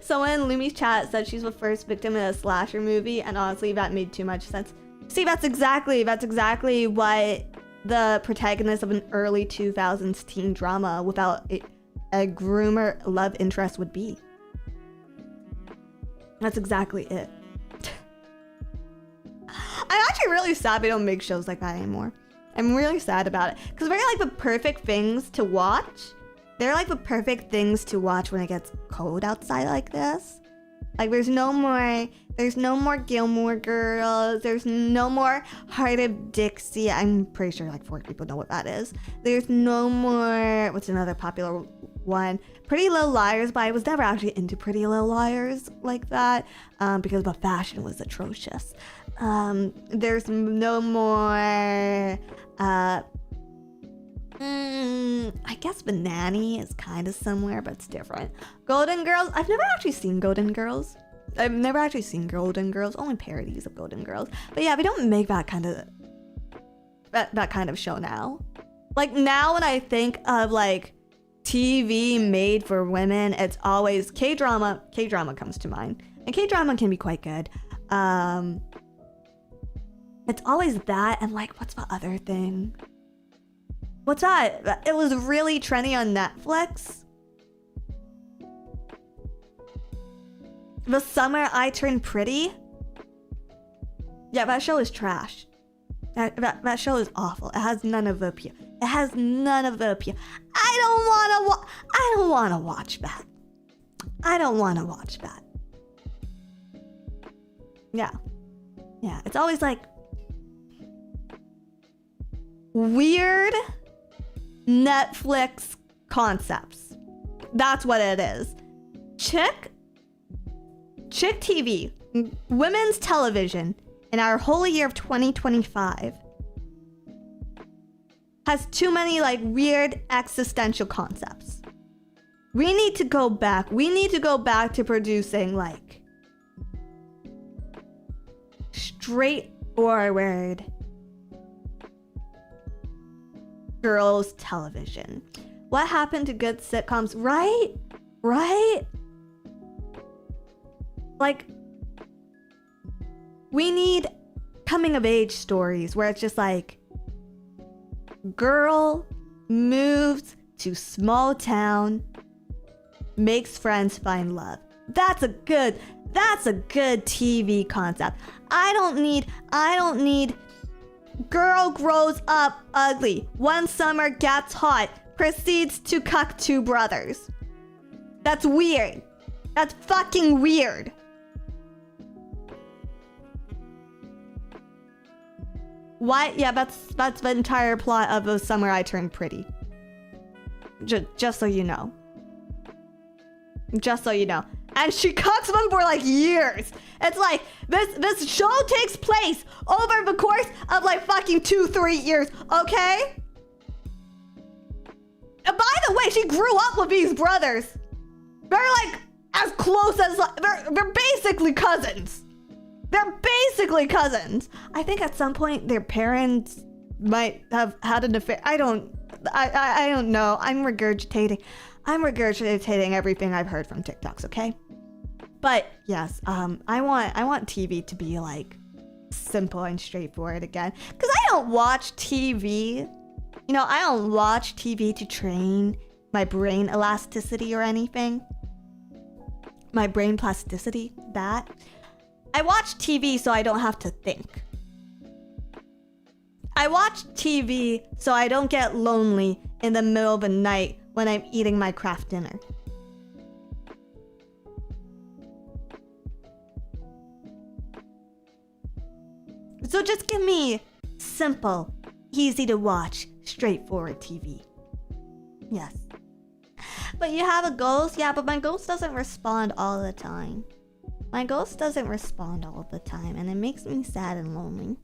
Someone in Lumi's chat said she's the first victim in a slasher movie, and honestly, that made too much sense. See, that's exactly what the protagonist of an early 2000s teen drama without a groomer love interest would be. That's exactly it. I'm actually really sad they don't make shows like that anymore. I'm really sad about it. Because they're like the perfect things to watch. They're like the perfect things to watch when it gets cold outside like this. Like there's no more Gilmore Girls. There's no more Heart of Dixie. I'm pretty sure like 4 people know what that is. There's no more, what's another popular one? Pretty Little Liars, but I was never actually into Pretty Little Liars like that because the fashion was atrocious. There's no more, I guess The Nanny is kind of similar, but it's different. Golden Girls, I've never actually seen Golden Girls. Only parodies of Golden Girls. But yeah, we don't make that kind of show now. Like now when I think of like TV made for women, it's always K-drama. K-drama comes to mind. And K-drama can be quite good. It's always that and like, what's the other thing? What's that? It was really trendy on Netflix. The Summer I Turned Pretty. Yeah, that show is trash. That show is awful. It has none of the appeal. I don't want to watch that. I don't want to watch that. Yeah. Yeah, it's always like weird Netflix concepts. That's what it is. Chick TV, women's television in our whole year of 2025 has too many like weird existential concepts. We need to go back. We need to go back to producing like straightforward girls television. What happened to good sitcoms? Right? Like, we need coming of age stories where it's just like, girl moves to small town, makes friends, find love. That's a good TV concept. I don't need girl grows up ugly. One summer gets hot, proceeds to cuck two brothers. That's weird. That's fucking weird. Why? Yeah, that's the entire plot of The Summer I Turned Pretty. Just so you know. Just so you know. And she cucks them for like years. It's like, this show takes place over the course of like fucking 2-3 years, okay? And by the way, she grew up with these brothers. They're like as close as, they're basically cousins. They're basically cousins. I think at some point their parents might have had an affair. I don't know. I'm regurgitating everything I've heard from TikToks, okay? But yes, I want TV to be like simple and straightforward again. Cause I don't watch TV. You know, I don't watch TV to train my brain elasticity or anything. My brain plasticity, that. I watch TV so I don't have to think. I watch TV so I don't get lonely in the middle of the night when I'm eating my craft dinner. So just give me simple, easy to watch, straightforward TV. Yes. But you have a ghost? Yeah, but my ghost doesn't respond all the time. My ghost doesn't respond all the time, and it makes me sad and lonely.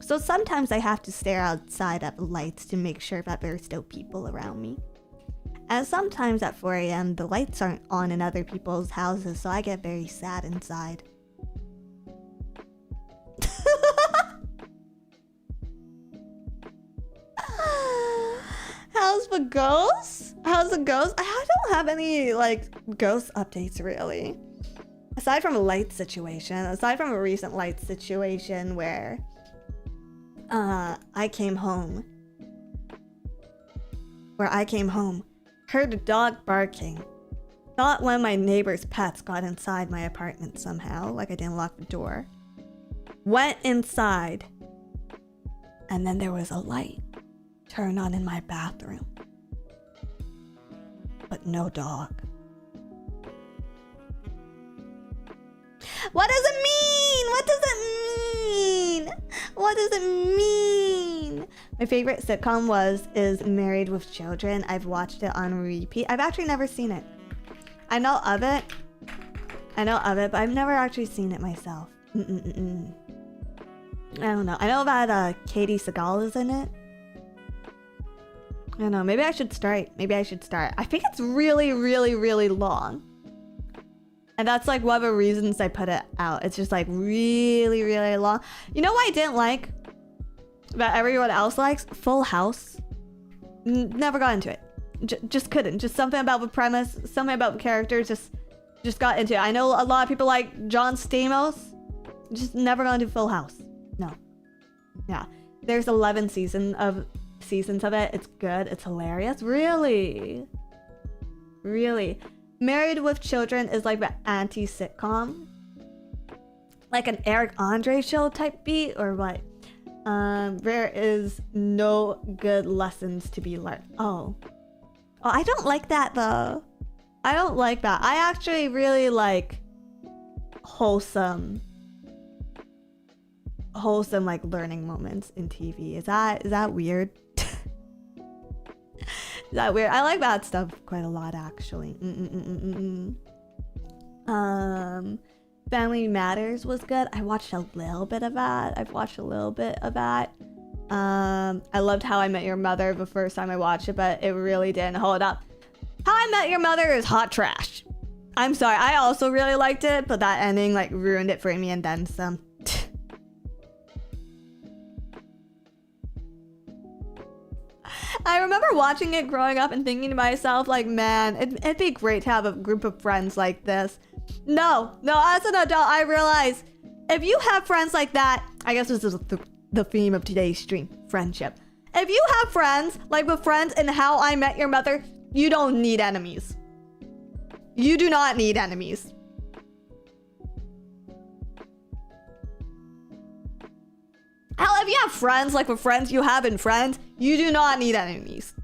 So sometimes I have to stare outside at the lights to make sure that there are still people around me. And sometimes at 4 a.m. the lights aren't on in other people's houses, so I get very sad inside. How's the ghost? How's the ghost? I don't have any like ghost updates really. Aside from a light situation, aside from a recent light situation where I came home, heard a dog barking, thought one of my neighbor's pets got inside my apartment somehow, like I didn't lock the door, went inside, and then there was a light turned on in my bathroom, but no dog. What does it mean? What does it mean? What does it mean? My favorite sitcom is Married with Children. I've watched it on repeat. I've actually never seen it. I know of it, but I've never actually seen it myself. I don't know. I know that Katie Sagal is in it. I don't know. Maybe I should start. I think it's really, really, really long. And that's like one of the reasons I put it out. It's just like really, really long. You know what I didn't like that everyone else likes? Full House. Never got into it. Just couldn't. Just something about the premise, something about the characters, just got into it. I know a lot of people like John Stamos. Just never got into Full House. No. Yeah. There's 11 seasons of it. It's good. It's hilarious. Really. Married with Children is like the anti-sitcom. Like an Eric Andre show type beat or what? There is no good lessons to be learned. Oh, I don't like that though. I don't like that. I actually really like wholesome like learning moments in TV. Is that weird? Is that weird? I like that stuff quite a lot, actually. Family Matters was good. I watched a little bit of that. I've watched a little bit of that. I loved How I Met Your Mother the first time I watched it, but it really didn't hold up. How I Met Your Mother is hot trash. I'm sorry. I also really liked it, but that ending like ruined it for me and then some. I remember watching it growing up and thinking to myself, like, man, it'd be great to have a group of friends like this. No, as an adult, I realize if you have friends like that, I guess this is the theme of today's stream, friendship. If you have friends, like with friends in How I Met Your Mother, you don't need enemies. You do not need enemies. Hell, if you have friends, like with friends you have in Friends, you do not need enemies.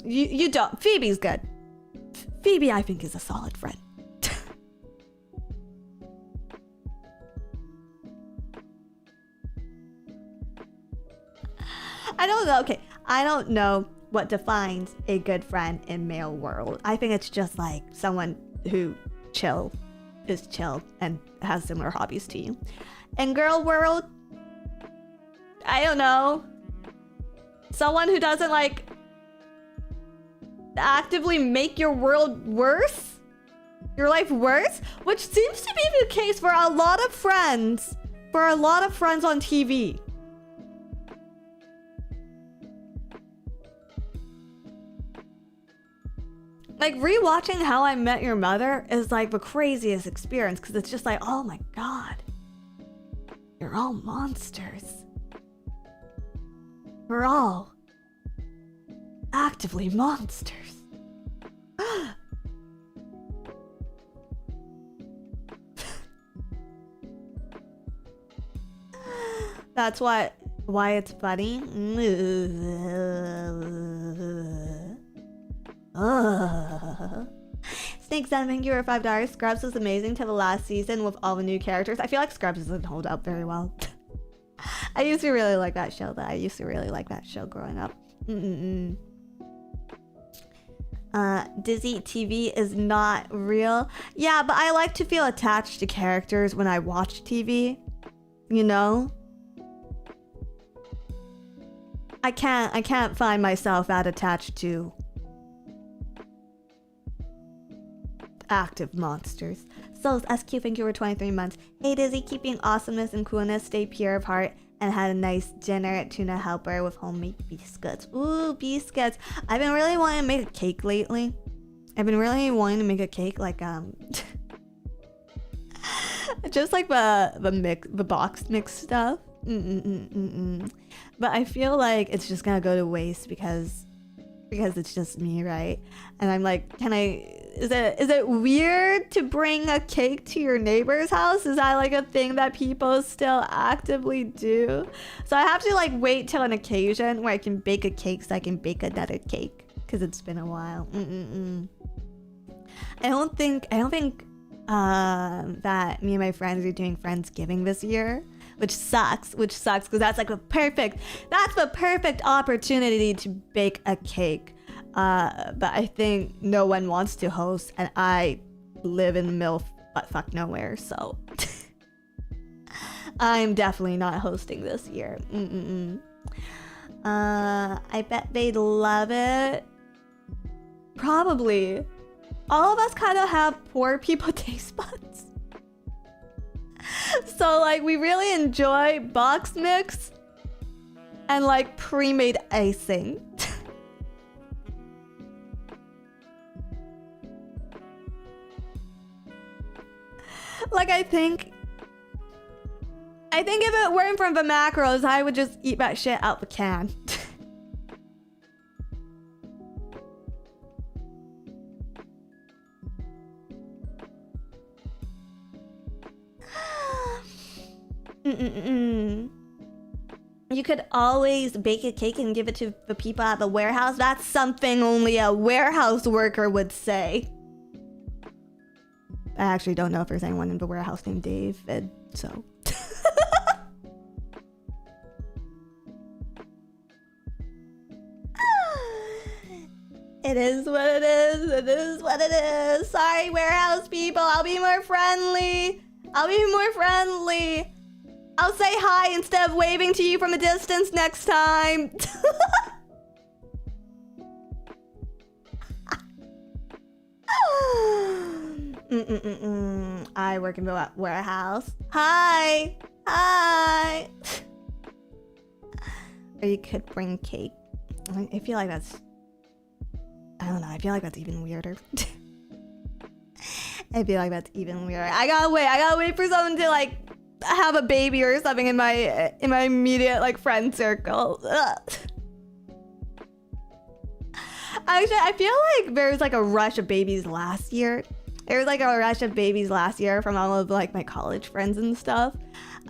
You don't. Phoebe's good. Phoebe, I think, is a solid friend. I don't know. Okay, I don't know what defines a good friend in male world. I think it's just like someone who is chill and has similar hobbies to you. In girl world, I don't know. Someone who doesn't like actively make your world worse, your life worse, which seems to be the case for a lot of friends, on TV. Like rewatching How I Met Your Mother is like the craziest experience because it's just like, oh my god, you're all monsters. We're all actively monsters. That's why it's funny. Snake Zen, thank you for $5. Scrubs was amazing to the last season with all the new characters. I feel like Scrubs doesn't hold up very well. I used to really like that show, growing up. Disney TV is not real. Yeah, but I like to feel attached to characters when I watch TV. You know? I can't find myself that attached to active monsters. So SQ, thank you for 23 months. Hey Dizzy, keeping awesomeness and coolness, stay pure of heart, and had a nice dinner at Tuna Helper with homemade biscuits. Ooh, biscuits. I've been really wanting to make a cake lately. Like just like the box mix stuff. But I feel like it's just gonna go to waste because it's just me, right? And I'm like, is it weird to bring a cake to your neighbor's house? Is that like a thing that people still actively do? So I have to like wait till an occasion where I can bake a cake so I can bake another cake because it's been a while. I don't think that me and my friends are doing Friendsgiving this year, which sucks because that's the perfect opportunity to bake a cake. But I think no one wants to host, and I live in the middle of fuck nowhere, so I'm definitely not hosting this year. I bet they'd love it. Probably. All of us kind of have poor people taste buds. So like we really enjoy box mix and like pre-made icing. Like I think if it weren't for the macros, I would just eat that shit out the can. You could always bake a cake and give it to the people at the warehouse. That's something only a warehouse worker would say. I actually don't know if there's anyone in the warehouse named David, so. It is what it is. It is what it is. Sorry, warehouse people. I'll be more friendly. I'll be more friendly. I'll say hi instead of waving to you from a distance next time. I work in the warehouse. Hi. Hi. Or you could bring cake. I feel like that's... I don't know. I feel like that's even weirder. I feel like that's even weirder. I gotta wait for someone to like have a baby or something in my immediate like friend circle. Ugh. Actually, I feel like there was like a rush of babies last year. There was like a rush of babies last year from all of like my college friends and stuff.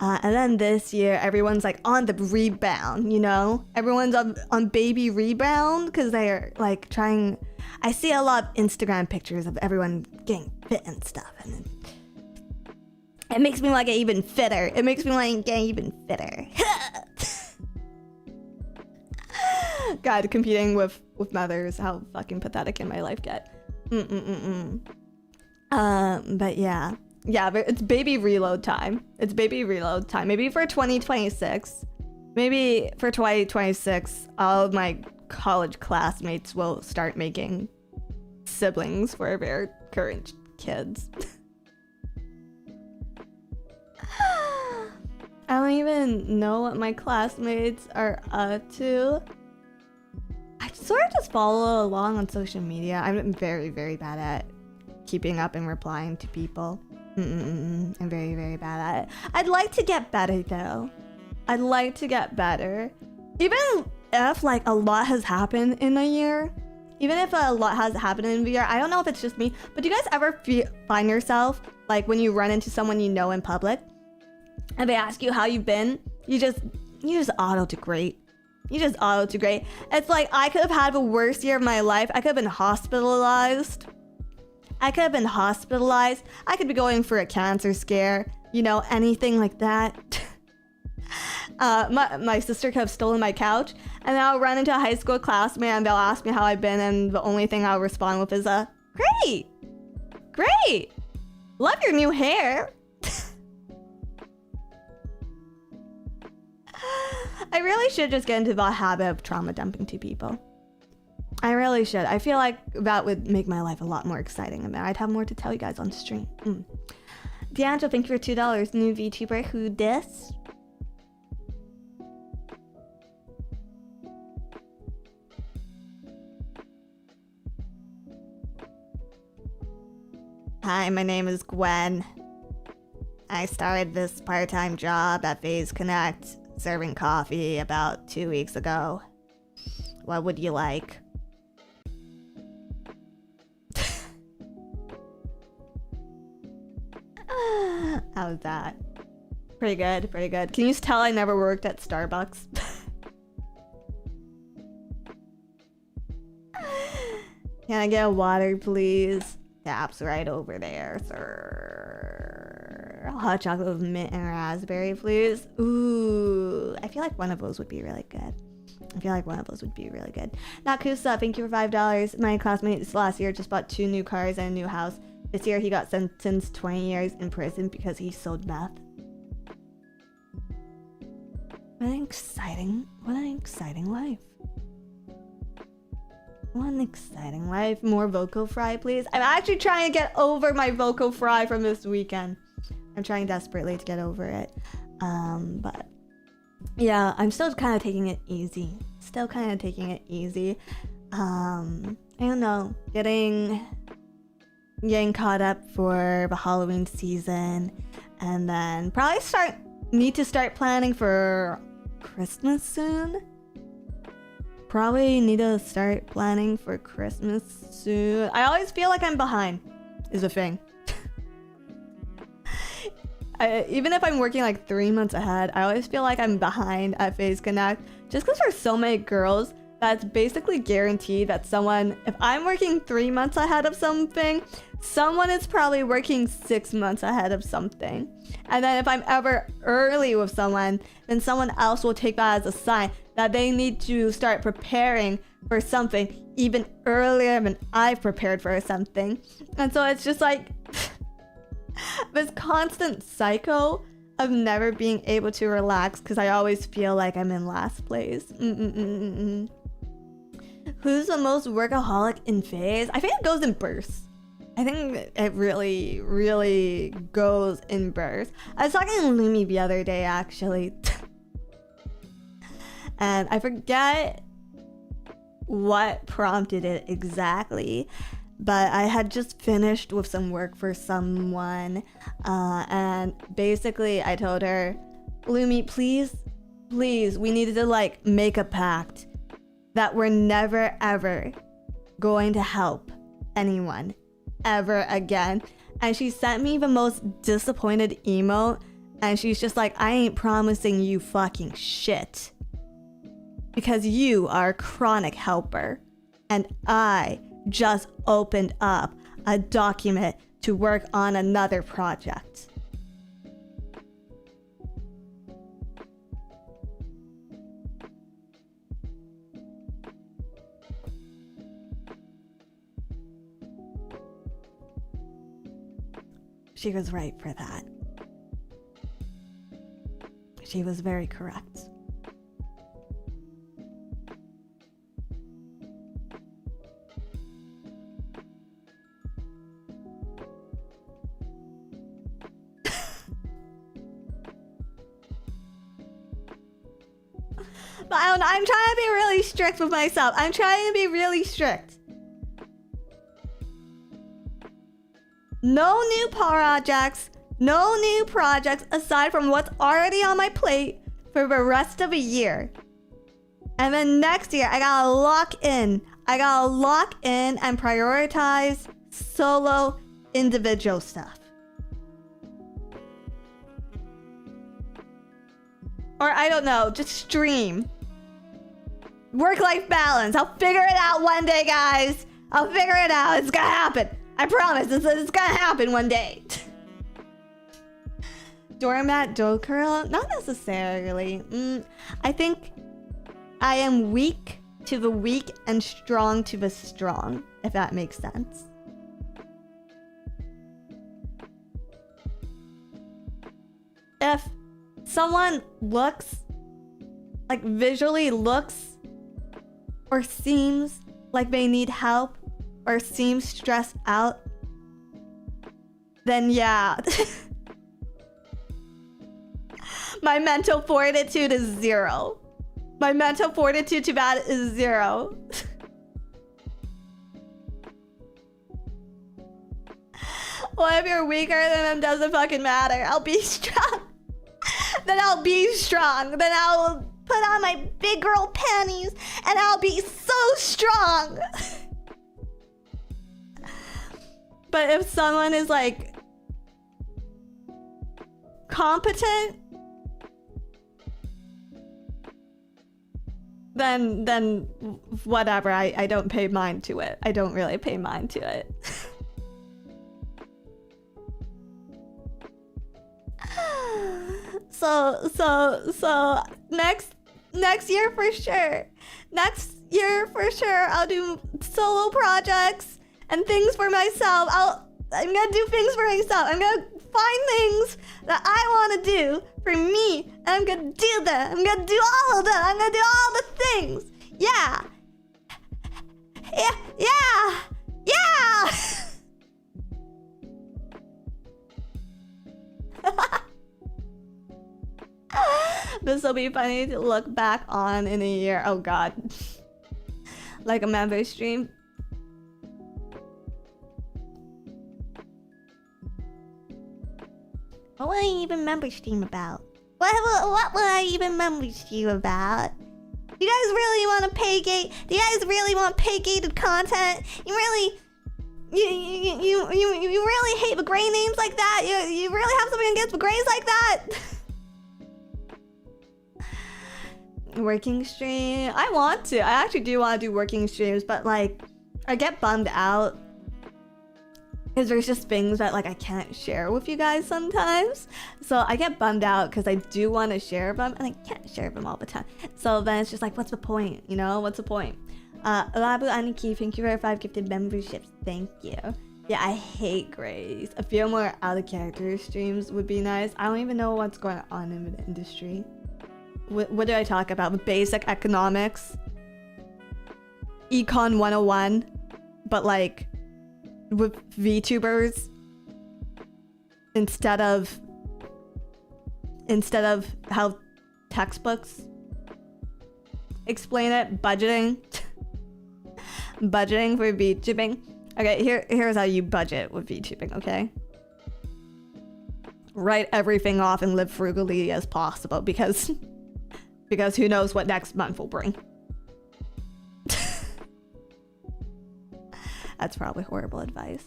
And then this year, everyone's like on the rebound, you know? Everyone's on baby rebound because they're like trying... I see a lot of Instagram pictures of everyone getting fit and stuff. And it makes me want to get even fitter. It makes me want to get even fitter. God, competing with mothers, how fucking pathetic can my life get? But yeah. Yeah, but it's baby reload time. It's baby reload time. Maybe for 2026. Maybe for 2026, all of my college classmates will start making siblings for their current kids. I don't even know what my classmates are up to. I sort of just follow along on social media. I'm very, very bad at keeping up and replying to people. I'm very, very bad at it. I'd like to get better though. I'd like to get better. Even if like a lot has happened in a year, even if a lot has happened in a year, I don't know if it's just me, but do you guys ever find yourself like when you run into someone you know in public and they ask you how you've been, you just auto-degrade. You just auto-degrade. It's like I could have had the worst year of my life. I could have been hospitalized. I could be going for a cancer scare, you know, anything like that. My sister could have stolen my couch, and then I'll run into a high school classmate and they'll ask me how I've been, and the only thing I'll respond with is great, love your new hair. I really should just get into the habit of trauma dumping to people. I really should. I feel like that would make my life a lot more exciting, and I'd have more to tell you guys on stream. D'Angelo, thank you for $2. New VTuber, who dis? Hi, my name is Gwen. I started this part-time job at Phase Connect, serving coffee about 2 weeks ago. What would you like? How was that? Pretty good, pretty good. Can you tell I never worked at Starbucks? Can I get a water, please? Tap's right over there, sir. Hot chocolate with mint and raspberry, please. Ooh, I feel like one of those would be really good. Nakusa, thank you for $5. My classmate last year just bought 2 new cars and a new house. This year he got sentenced 20 years in prison because he sold meth. What an exciting life. What an exciting life. More vocal fry, please. I'm actually trying to get over my vocal fry from this weekend. I'm trying desperately to get over it. But yeah, I'm still kind of taking it easy. I don't know. Getting caught up for the Halloween season, and then probably need to start planning for Christmas soon. I always feel like I'm behind, is a thing. Even if I'm working like 3 months ahead, I always feel like I'm behind at Phase Connect. Just because there's so many girls, that's basically guaranteed that someone, if I'm working 3 months ahead of something, someone is probably working 6 months ahead of something. And then if I'm ever early with someone, then someone else will take that as a sign that they need to start preparing for something even earlier than I've prepared for something. And so it's just like this constant cycle of never being able to relax because I always feel like I'm in last place. Who's the most workaholic in Phase? I think it goes in bursts. I think it really, really goes in bursts. I was talking to Lumi the other day, actually. And I forget what prompted it exactly. But I had just finished with some work for someone. And basically I told her, Lumi, please, we needed to like make a pact that we're never, ever going to help anyone ever again. And she sent me the most disappointed emote, and she's just like, I ain't promising you fucking shit because you are a chronic helper, and I just opened up a document to work on another project. She was right for that. She was very correct. But I don't know, I'm trying to be really strict with myself. I'm trying to be really strict. No new projects, no new projects aside from what's already on my plate for the rest of a year. And then next year, I gotta lock in and prioritize solo individual stuff. Or I don't know, just stream. Work-life balance. I'll figure it out one day, guys. I'll figure it out. It's gonna happen. I promise. It's gonna happen one day. Doormat Dokuro? Not necessarily. I think I am weak to the weak and strong to the strong, if that makes sense. If someone looks, like visually looks or seems like they need help or seems stressed out, then yeah. My mental fortitude is 0. My mental fortitude to that is 0. Well, if you're weaker than them, doesn't fucking matter. I'll be strong. Then I'll be strong. Then I'll put on my big girl panties and I'll be so strong. But if someone is like competent, then whatever. I don't pay mind to it. I don't really pay mind to it. So next year for sure. Next year for sure I'll do solo projects and things for myself. I'm gonna do things for myself. I'm gonna find things that I want to do for me, and I'm gonna do them. I'm gonna do all of them. I'm gonna do all the things. Yeah. This will be funny to look back on in a year. Oh god. Like a member stream. What will I even member stream about? What will I even member stream about? Do you guys really want to pay gate? Do you guys really want pay gated content? You You really hate McGray names like that? You really have something against McGrays like that? Working stream. I want to. I actually do want to do working streams, but like, I get bummed out because there's just things that like I can't share with you guys sometimes. So I get bummed out because I do want to share them and I can't share them all the time. So then it's just like, what's the point? You know, what's the point? Labu Aniki, thank you for 5 gifted memberships. Thank you. Yeah, I hate grays. A few more out of character streams would be nice. I don't even know what's going on in the industry. What do I talk about? Basic economics, Econ 101, but like with VTubers instead of how textbooks explain it. Budgeting for VTubing. Okay, here's how you budget with VTubing. Okay, write everything off and live frugally as possible because who knows what next month will bring. That's probably horrible advice.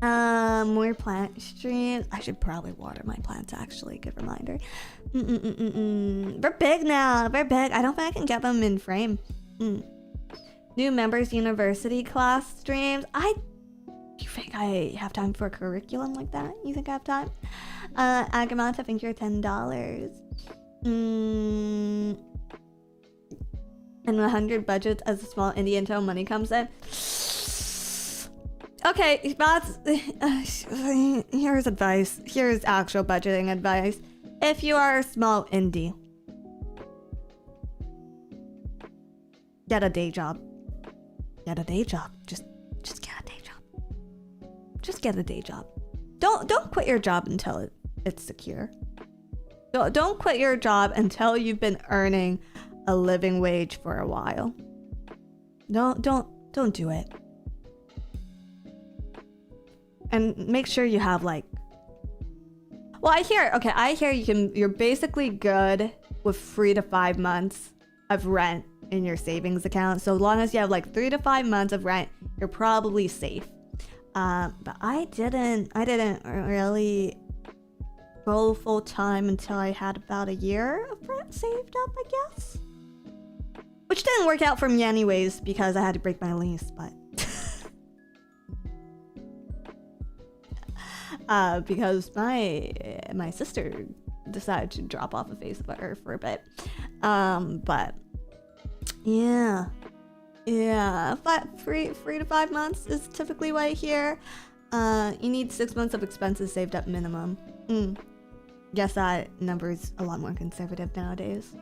More plant streams. I should probably water my plants, actually. Good reminder. They're big now. They're big. I don't think I can get them in frame. New members university class streams. You think I have time for a curriculum like that? You think I have time? Agamant, I think you're $10. And 100 budgets as a small indie until money comes in. Okay, that's here's advice. Here's actual budgeting advice. If you are a small indie, get a day job. Get a day job. Just get a day job. Just get a day job. Don't quit your job until it's secure. Don't quit your job until you've been earning a living wage for a while. Don't do it. And make sure you have like, well, I hear you're basically good with 3 to 5 months of rent in your savings account. So as long as you have like 3 to 5 months of rent, you're probably safe. But I didn't really go full time until I had about a year of rent saved up, I guess. Which didn't work out for me anyways because I had to break my lease, but because my sister decided to drop off the face of the earth for a bit. But yeah, 3 to 5 months is typically what I hear. You need 6 months of expenses saved up minimum. Guess that number is a lot more conservative nowadays.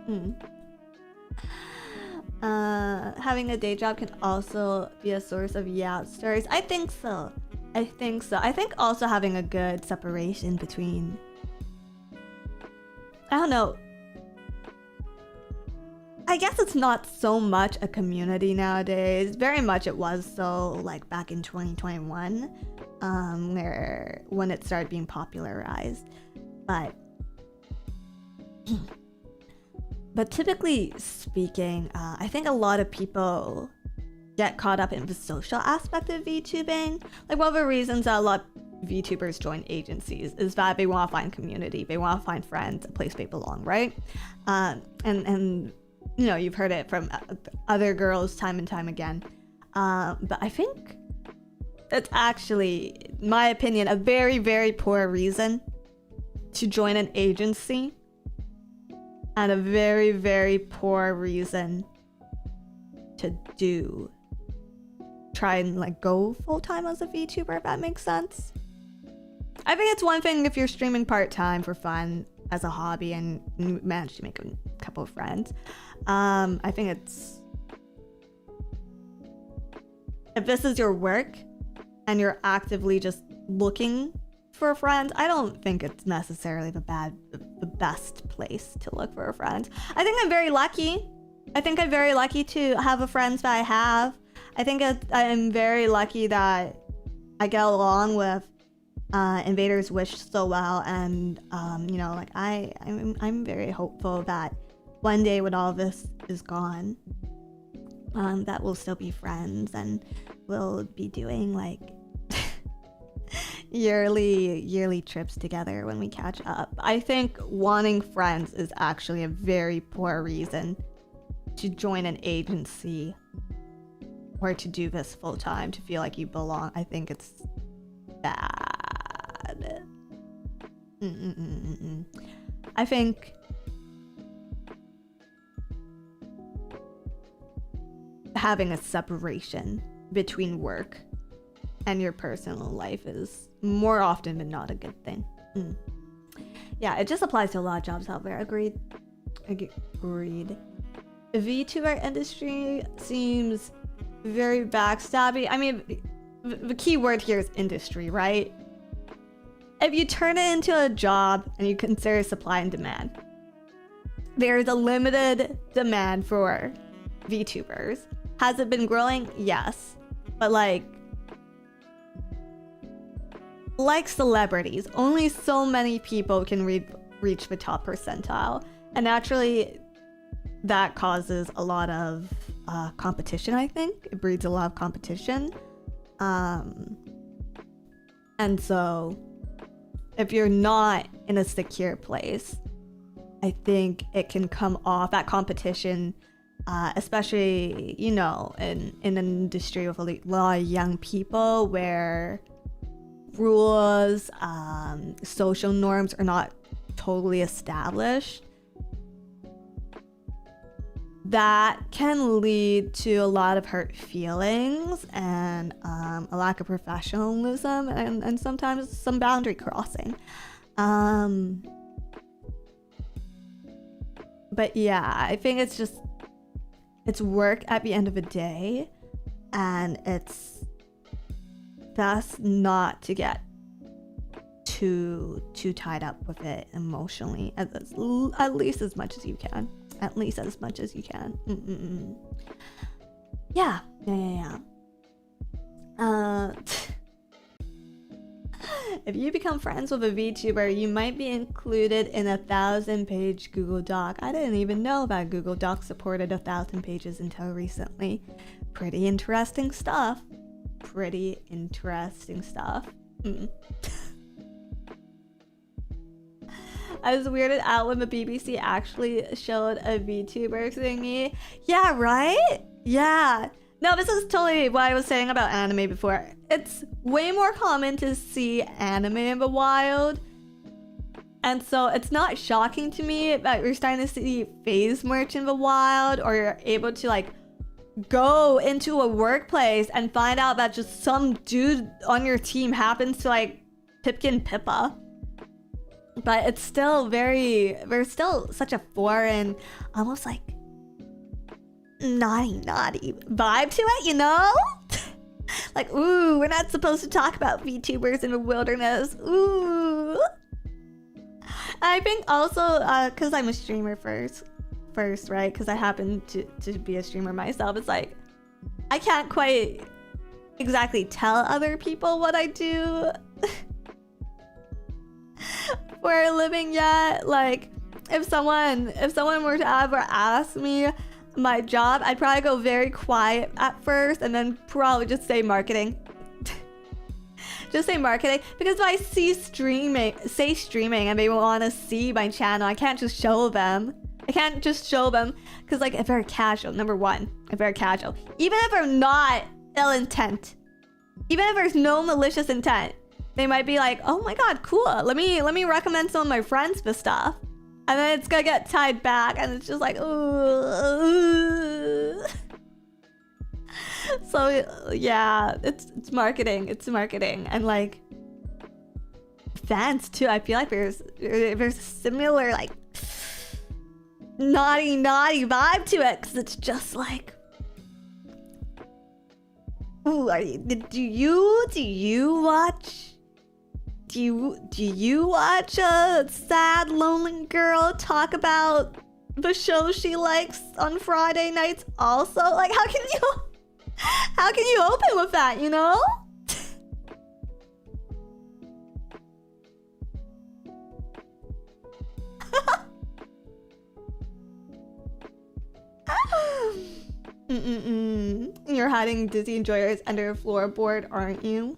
Having a day job can also be a source of yacht stories. I think so. I think also having a good separation between, I don't know, I guess it's not so much a community nowadays. Very much it was so like back in 2021, when it started being popularized. But typically speaking, I think a lot of people get caught up in the social aspect of VTubing. Like one of the reasons that a lot of VTubers join agencies is that they want to find community, they want to find friends, a place they belong, right? And you know, you've heard it from other girls time and time again. But I think it's actually, in my opinion, a very, very poor reason to join an agency, and a very, very poor reason to try and like go full-time as a VTuber, if that makes sense. I think it's one thing if you're streaming part-time for fun as a hobby and you manage to make a couple of friends. I think it's, if this is your work and you're actively just looking for a friend, I don't think it's necessarily the best place to look for a friend. I think I'm very lucky. I think I'm very lucky to have the friends that I have. I think I'm very lucky that I get along with Invader's Wish so well, and you know, like I'm very hopeful that one day when all this is gone, that we'll still be friends, and we'll be doing like yearly trips together when we catch up. I think wanting friends is actually a very poor reason to join an agency or to do this full time, to feel like you belong. I think it's bad. I think having a separation between work and your personal life is more often than not a good thing. Yeah, it just applies to a lot of jobs out there. Agreed. VTuber industry seems very backstabby. I mean, the key word here is industry, right? If you turn it into a job and you consider supply and demand, there's a limited demand for VTubers. Has it been growing? Yes. But like celebrities, only so many people can reach the top percentile. And naturally, that causes a lot of competition, I think. It breeds a lot of competition. And so, if you're not in a secure place, I think it can come off, that competition, especially, you know, in an industry with a lot of young people where rules, social norms are not totally established. That can lead to a lot of hurt feelings and a lack of professionalism and sometimes some boundary crossing. But yeah, I think it's work at the end of the day, and it's best not to get too tied up with it emotionally, at least as much as you can. At least as much as you can. Yeah. If you become friends with a VTuber, you might be included in a 1,000-page Google Doc. I didn't even know that Google Doc supported 1,000 pages until recently. Pretty interesting stuff. I was weirded out when the BBC actually showed a VTuber thingy. Yeah, right? Yeah. No, this is totally what I was saying about anime before. It's way more common to see anime in the wild. And so it's not shocking to me that you're starting to see phase merch in the wild, or you're able to like go into a workplace and find out that just some dude on your team happens to like Pipkin Pippa. But it's still there's still such a foreign, almost like naughty vibe to it, you know? Like, ooh, we're not supposed to talk about VTubers in the wilderness. Ooh. I think also, because I'm a streamer first, right? Because I happen to be a streamer myself. It's like, I can't quite exactly tell other people what I do for a living yet. Like, if someone were to ever ask me my job, I'd probably go very quiet at first and then probably just say marketing. Just say marketing, because if I say streaming and they want to see my channel, I can't just show them. Because like, if they're casual, number one, if they're casual, even if they're not ill intent, even if there's no malicious intent, they might be like, oh my god, cool, let me recommend some of my friends for stuff, and then it's gonna get tied back, and it's just like, ooh. So yeah, it's marketing, and like fans too. I feel like there's a similar like naughty vibe to it, because it's just like, ooh, do you watch a sad lonely girl talk about the show she likes on Friday nights also? Like, how can you open with that, you know? You're hiding Dizzy enjoyers under a floorboard, aren't you?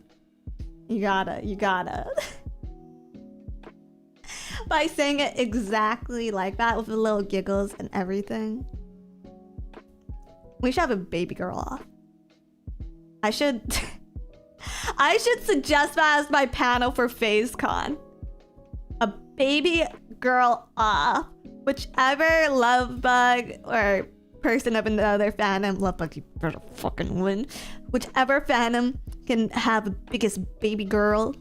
You gotta. By saying it exactly like that with the little giggles and everything. We should have a baby girl off. I should suggest that as my panel for FazeCon. A baby girl off. Whichever love bug or person of another fandom, love bug, you better fucking win. Whichever fandom can have the biggest baby girl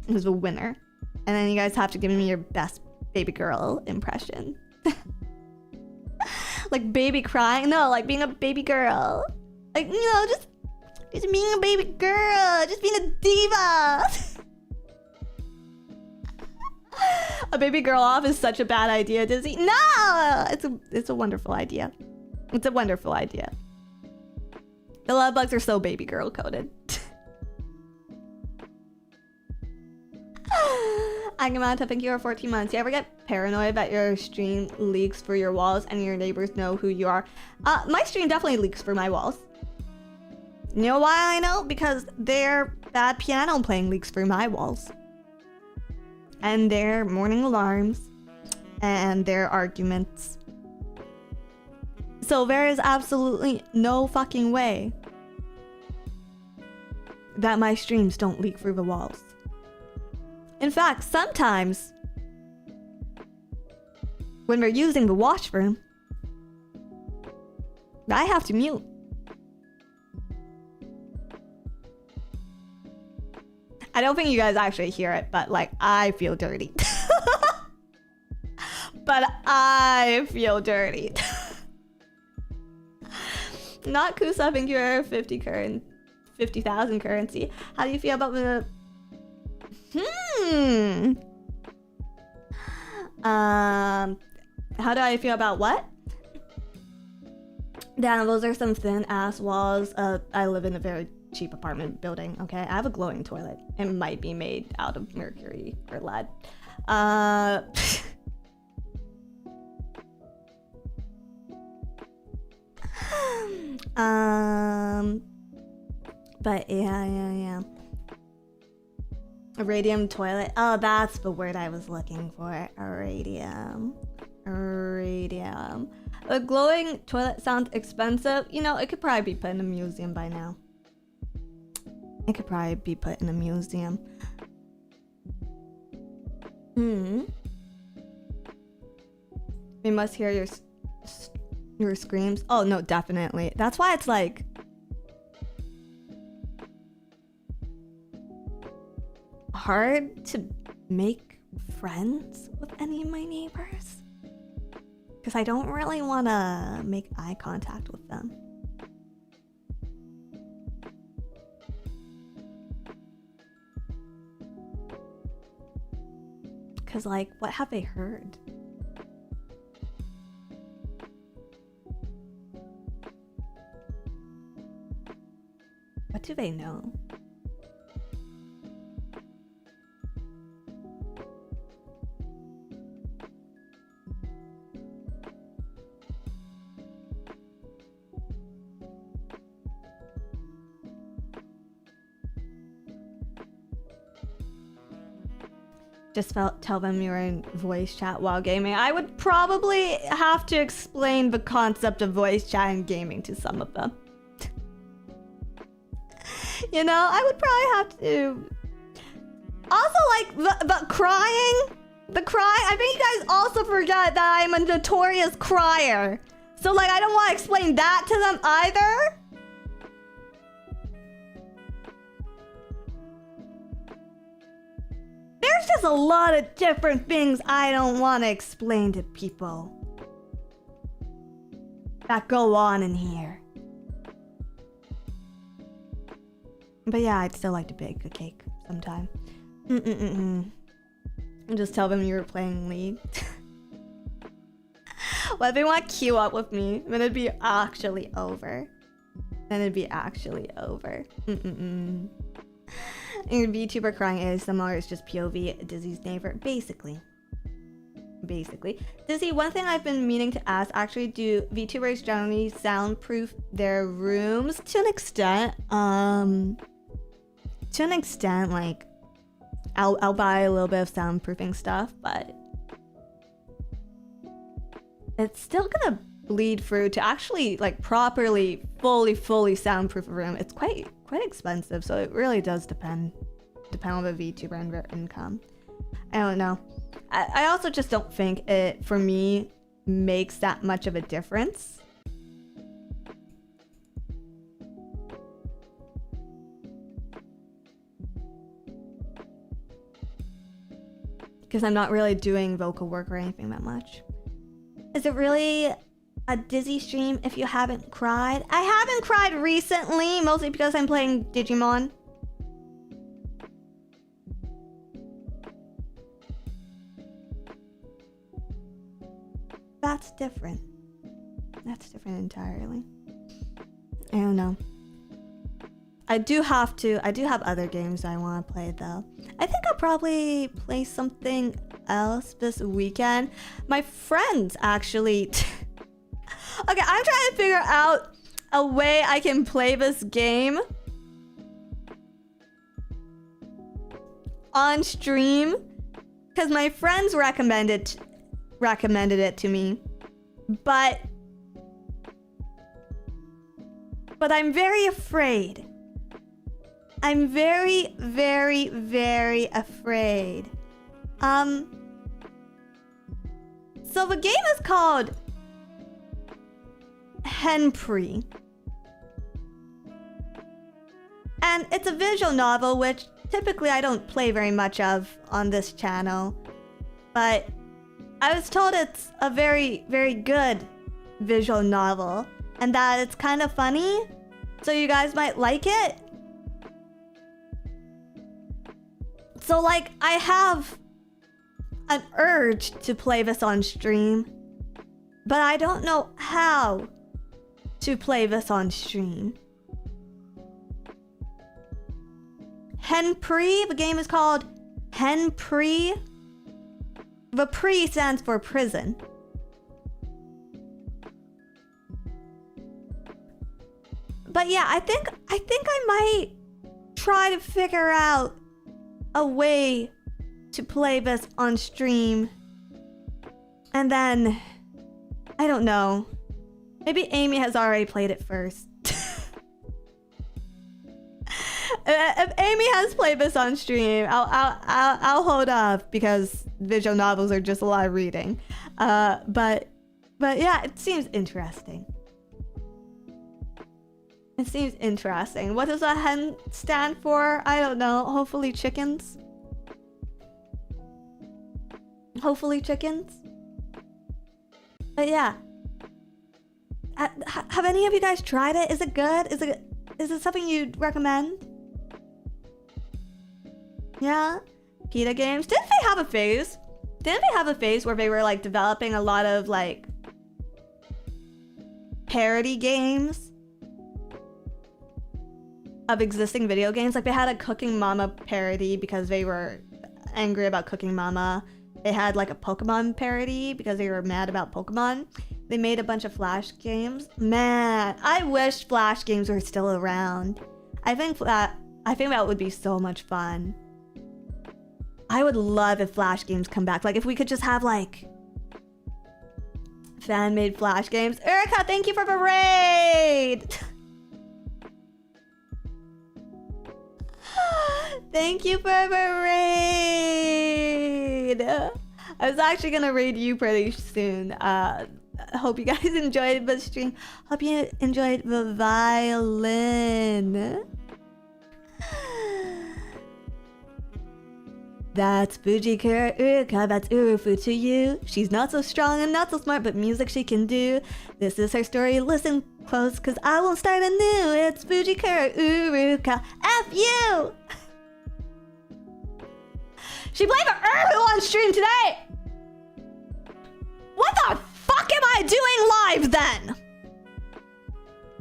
is the winner. And then you guys have to give me your best baby girl impression. Like baby crying? No, like being a baby girl. Like, you know, just being a baby girl. Just being a diva. A baby girl off is such a bad idea, Dizzy. No! It's a wonderful idea. It's a wonderful idea. The love bugs are so baby girl coded. Agamanta, thank you for 14 months. You ever get paranoid that your stream leaks for your walls and your neighbors know who you are? My stream definitely leaks for my walls. You know why I know? Because their bad piano playing leaks for my walls. And their morning alarms. And their arguments. So there is absolutely no fucking way that my streams don't leak through the walls. In fact, sometimes when we're using the washroom, I have to mute. I don't think you guys actually hear it, but like I feel dirty. But I feel dirty. Not Kusa, thank you for 50,000 currency. How do you feel about the how do I feel about what? Damn, those are some thin ass walls. I live in a very cheap apartment building, okay? I have a glowing toilet. It might be made out of mercury or lead. But yeah. A radium toilet. Oh, that's the word I was looking for. A radium. A glowing toilet sounds expensive. You know, it could probably be put in a museum by now. We must hear your screams. Oh no, definitely. That's why it's like hard to make friends with any of my neighbors because I don't really want to make eye contact with them. Because like, what have they heard? What do they know? Just tell them you're in voice chat while gaming. I would probably have to explain the concept of voice chat and gaming to some of them. You know, I would probably have to. Also, like the crying, I think you guys also forget that I'm a notorious crier. So like, I don't want to explain that to them either. There's just a lot of different things I don't want to explain to people that go on in here. But yeah, I'd still like to bake a cake sometime. And just tell them you were playing League. Well, if they want to queue up with me, then it'd be actually over. And VTuber crying ASMR is just POV Dizzy's neighbor, basically. basically. Dizzy, one thing I've been meaning to ask, actually, do VTubers generally soundproof their rooms? To an extent, like, I'll buy a little bit of soundproofing stuff, but it's still gonna bleed through to actually like properly, fully soundproof a room. It's quite expensive, so it really does depend on the VTuber and their income. I don't know. I also just don't think it, for me, makes that much of a difference. Because I'm not really doing vocal work or anything that much. Is it really a Dizzy stream if you haven't cried? I haven't cried recently, mostly because I'm playing Digimon. That's different. That's different entirely. I don't know. I do have other games I want to play though. I think I'll probably play something else this weekend. My friends actually... Okay, I'm trying to figure out a way I can play this game on stream, because my friends recommended it to me, but I'm very afraid. I'm very afraid. So the game is called Henpri, and it's a visual novel, which typically I don't play very much of on this channel, but I was told it's a very good visual novel and that it's kind of funny, so you guys might like it. So like, I have an urge to play this on stream, but I don't know how to play this on stream. Henpri, the game is called Henpri. The pre stands for prison. But yeah, I think I might try to figure out a way to play this on stream. And then, I don't know. Maybe Amy has already played it first. If Amy has played this on stream, I'll hold off, because visual novels are just a lot of reading. But yeah, it seems interesting. It seems interesting. What does a hen stand for? I don't know. Hopefully chickens. Hopefully chickens. But yeah. Have any of you guys tried it? Is it good? Is it something you'd recommend? Yeah? PETA games? Didn't they have a phase? Didn't they have a phase where they were like developing a lot of like parody games of existing video games? Like they had a Cooking Mama parody because they were angry about Cooking Mama. They had like a Pokemon parody because they were mad about Pokemon. They made a bunch of Flash games. Man, I wish Flash games were still around. I think that would be so much fun. I would love if Flash games come back. Like if we could just have like fan-made Flash games. Erica, thank you for the raid. Thank you for the raid. I was actually gonna raid you pretty soon. Hope you guys enjoyed the stream. Hope you enjoyed the violin. That's Fujikura Uruka, that's Urufu to you. She's not so strong and not so smart, but music she can do. This is her story, listen close, cause I won't start anew. It's Fujikura Uruka, F you! She played for Urufu on stream today! What the fuck am I doing live then?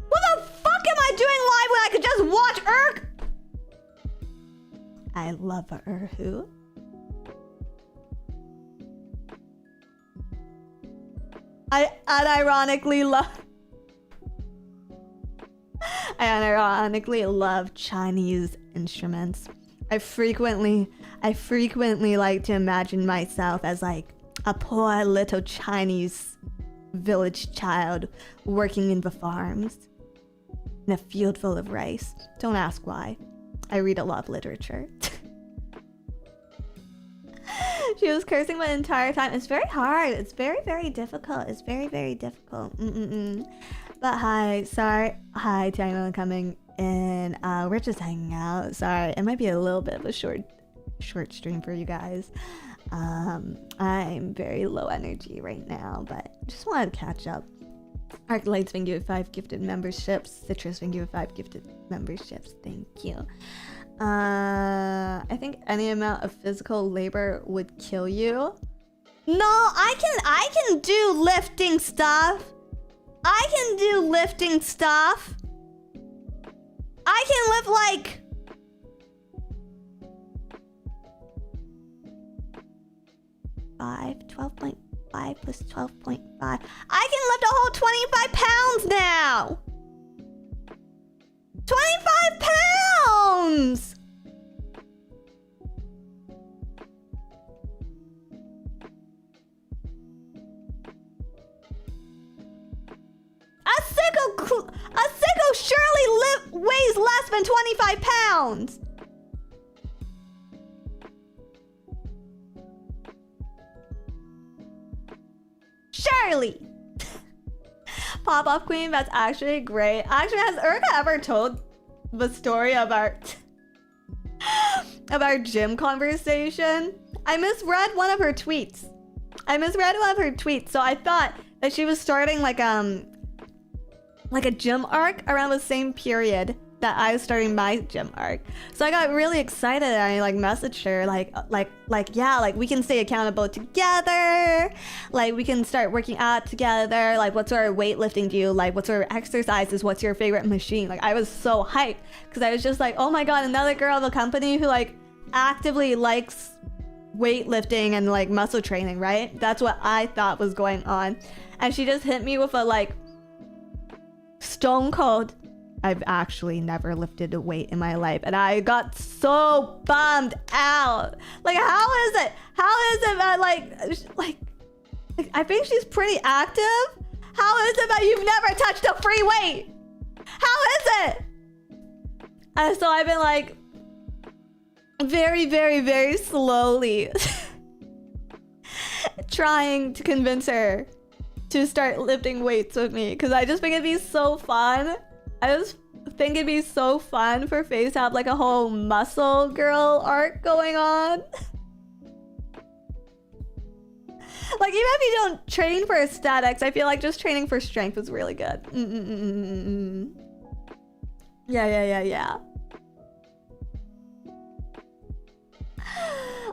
What the fuck am I doing live when I could just watch Urk? I love Urhu. unironically love. I unironically love Chinese instruments. I frequently like to imagine myself as like a poor little Chinese village child working in the farms in a field full of rice. Don't ask why. I read a lot of literature. She was cursing the entire time. It's very hard. It's very, very difficult. It's very, very difficult. But hi, sorry. Hi to anyone coming in. We're just hanging out. Sorry, it might be a little bit of a short stream for you guys. I'm very low energy right now, but just wanted to catch up. Arclight's been given 5 gifted memberships. Citrus been given 5 gifted memberships. Thank you. I think any amount of physical labor would kill you. No, I can do lifting stuff. I can do lifting stuff. I can lift like 12.5 plus 12.5. I can lift a whole 25 pounds now. 25 pounds! A sicko surely weighs less than 25 pounds. Surely. Pop-off queen, that's actually great. Actually, has Urka ever told the story of our gym conversation? I misread one of her tweets. So I thought that she was starting like a gym arc around the same period that I was starting my gym arc. So I got really excited and I like messaged her yeah, like we can stay accountable together. Like we can start working out together. Like what sort of weightlifting do you like? What sort of exercises? What's your favorite machine? Like I was so hyped because I was just like, oh my God, another girl in the company who like actively likes weightlifting and like muscle training, right? That's what I thought was going on. And she just hit me with a like stone cold, I've actually never lifted a weight in my life, and I got so bummed out. Like, how is it that like I think she's pretty active. How is it that you've never touched a free weight? How is it? And so I've been like very, very, very slowly trying to convince her to start lifting weights with me, because I just think it'd be so fun. I just think it'd be so fun for FaZe to have like a whole muscle girl arc going on. Like, even if you don't train for aesthetics, I feel like just training for strength is really good. Yeah.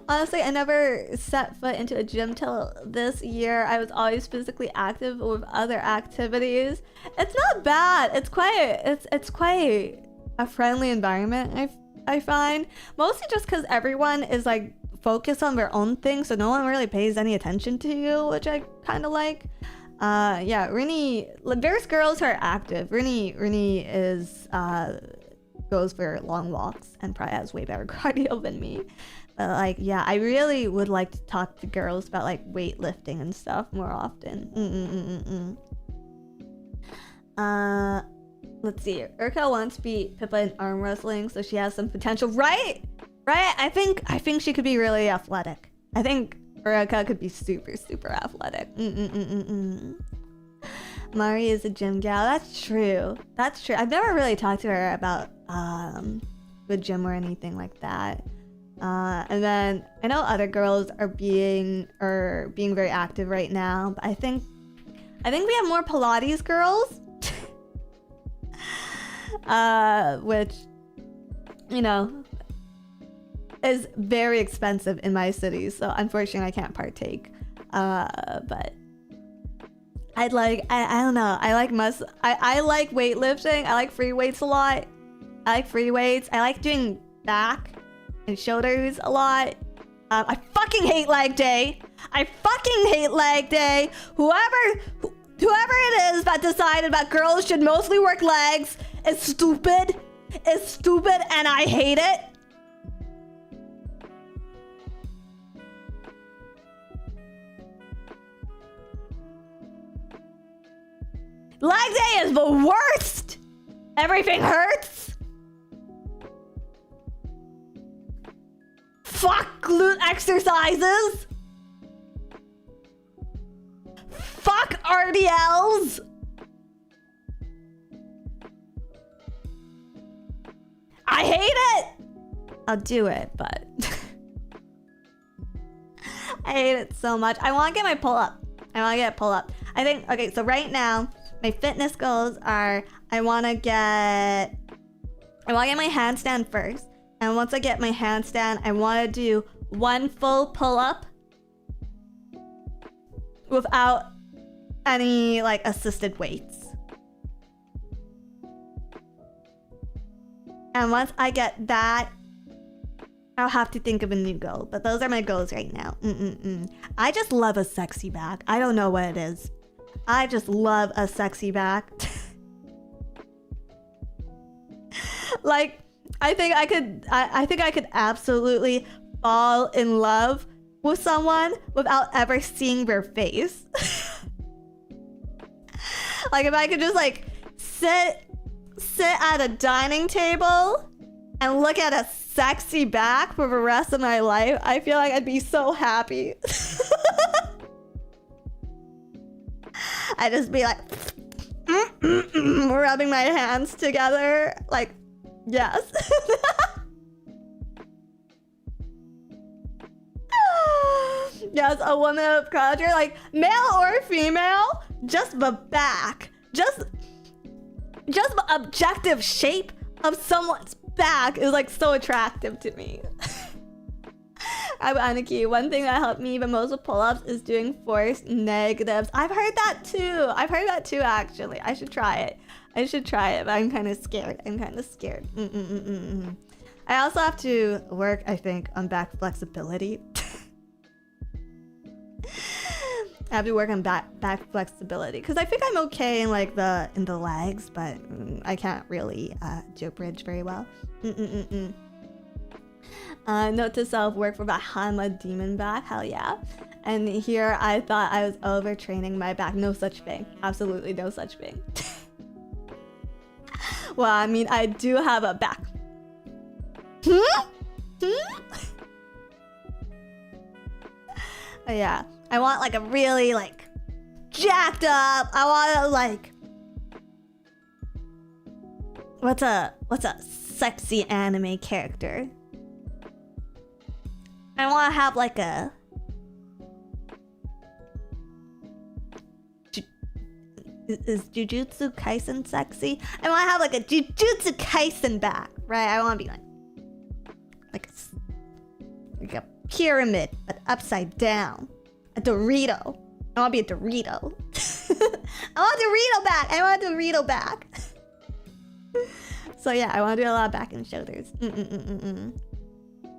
Honestly, I never set foot into a gym till this year. I was always physically active with other activities. It's not bad. It's quite a friendly environment, I find. Mostly just because everyone is like focused on their own thing, so no one really pays any attention to you, which I kind of like. Yeah, Rini, there's girls who are active. Rini is goes for long walks and probably has way better cardio than me. But like, yeah, I really would like to talk to girls about like weightlifting and stuff more often. Let's see. Urka wants to beat Pippa in arm wrestling, so she has some potential, right? I think she could be really athletic. I think Urka could be super, super athletic. Mari is a gym gal. That's true. I've never really talked to her about the gym or anything like that. And then I know other girls are being very active right now, but I think we have more Pilates girls, which, you know, is very expensive in my city, so unfortunately I can't partake. But I don't know. I like weightlifting. I like free weights a lot. I like free weights. I like doing back and shoulders a lot. I fucking hate leg day. Whoever has decided that girls should mostly work legs is stupid. It's stupid and I hate it. Leg day is the worst. Everything hurts. Fuck glute exercises. Fuck RDLs. I hate it. I'll do it, but I hate it so much. I want to get my pull-up. I want to get a pull-up. I think, okay, so right now, my fitness goals are I want to get my handstand first. And once I get my handstand, I want to do 1 full pull-up without any like assisted weights. And once I get that, I'll have to think of a new goal. But those are my goals right now. I just love a sexy back. I don't know what it is. I just love a sexy back. Like, I think I could absolutely fall in love with someone without ever seeing their face. Like, if I could just like sit at a dining table and look at a sexy back for the rest of my life, I feel like I'd be so happy. I'd just be like rubbing my hands together, like, yes. Yes, a woman of culture, like male or female, just the back, just the objective shape of someone's back is like so attractive to me. Aniki, one thing that helped me the most with pull-ups is doing forced negatives. I've heard that too, actually. I should try it, but I'm kind of scared. I also have to work, I think, on back flexibility. I have to work on back flexibility because I think I'm okay in like in the legs, but I can't really joke bridge very well. Note to self: work for the Hama demon back. Hell yeah! And here I thought I was overtraining my back. No such thing. Absolutely no such thing. Well, I mean, I do have a back. Yeah. I want like a really like jacked up. I want to like what's a sexy anime character? I want to have like a is Jujutsu Kaisen sexy? I want to have like a Jujutsu Kaisen back, right? I want to be like a pyramid but upside down. A Dorito. I want to be a Dorito. I want a Dorito back. So yeah, I want to do a lot of back and shoulders.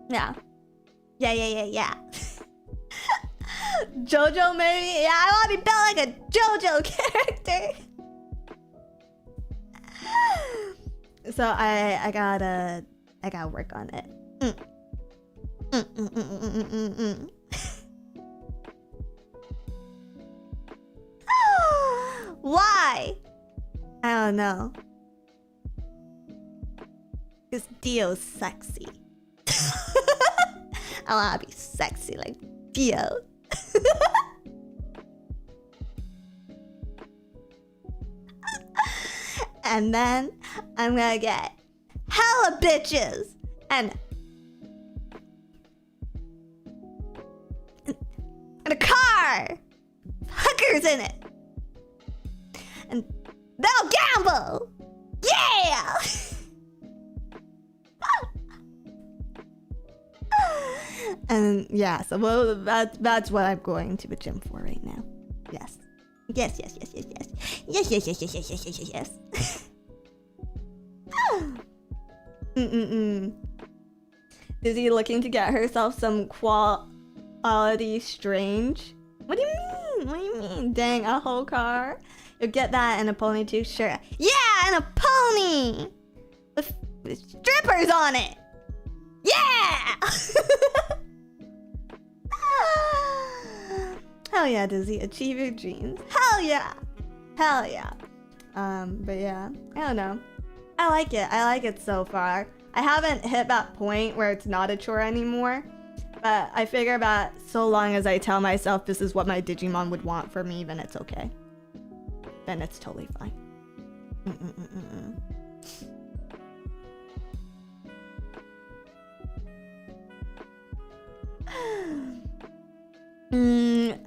Yeah. JoJo maybe? Yeah, I want to be built like a JoJo character. So I gotta work on it. Why? I don't know. Because Dio's sexy. I want to be sexy like Dio. And then I'm gonna get hella bitches and a car, hookers in it, and they'll gamble. Yeah. And yeah, so that's what I'm going to the gym for right now. Yes. Yes. Dizzy looking to get herself some quality strange. What do you mean? Dang, a whole car? You'll get that and a pony too, sure. Yeah, and a pony! With strippers on it! Yeah! Hell yeah, Dizzy. Achieve your dreams. Hell yeah! Hell yeah. But yeah, I don't know. I like it. I like it so far. I haven't hit that point where it's not a chore anymore. But I figure that so long as I tell myself this is what my Digimon would want for me, then it's okay. Then it's totally fine.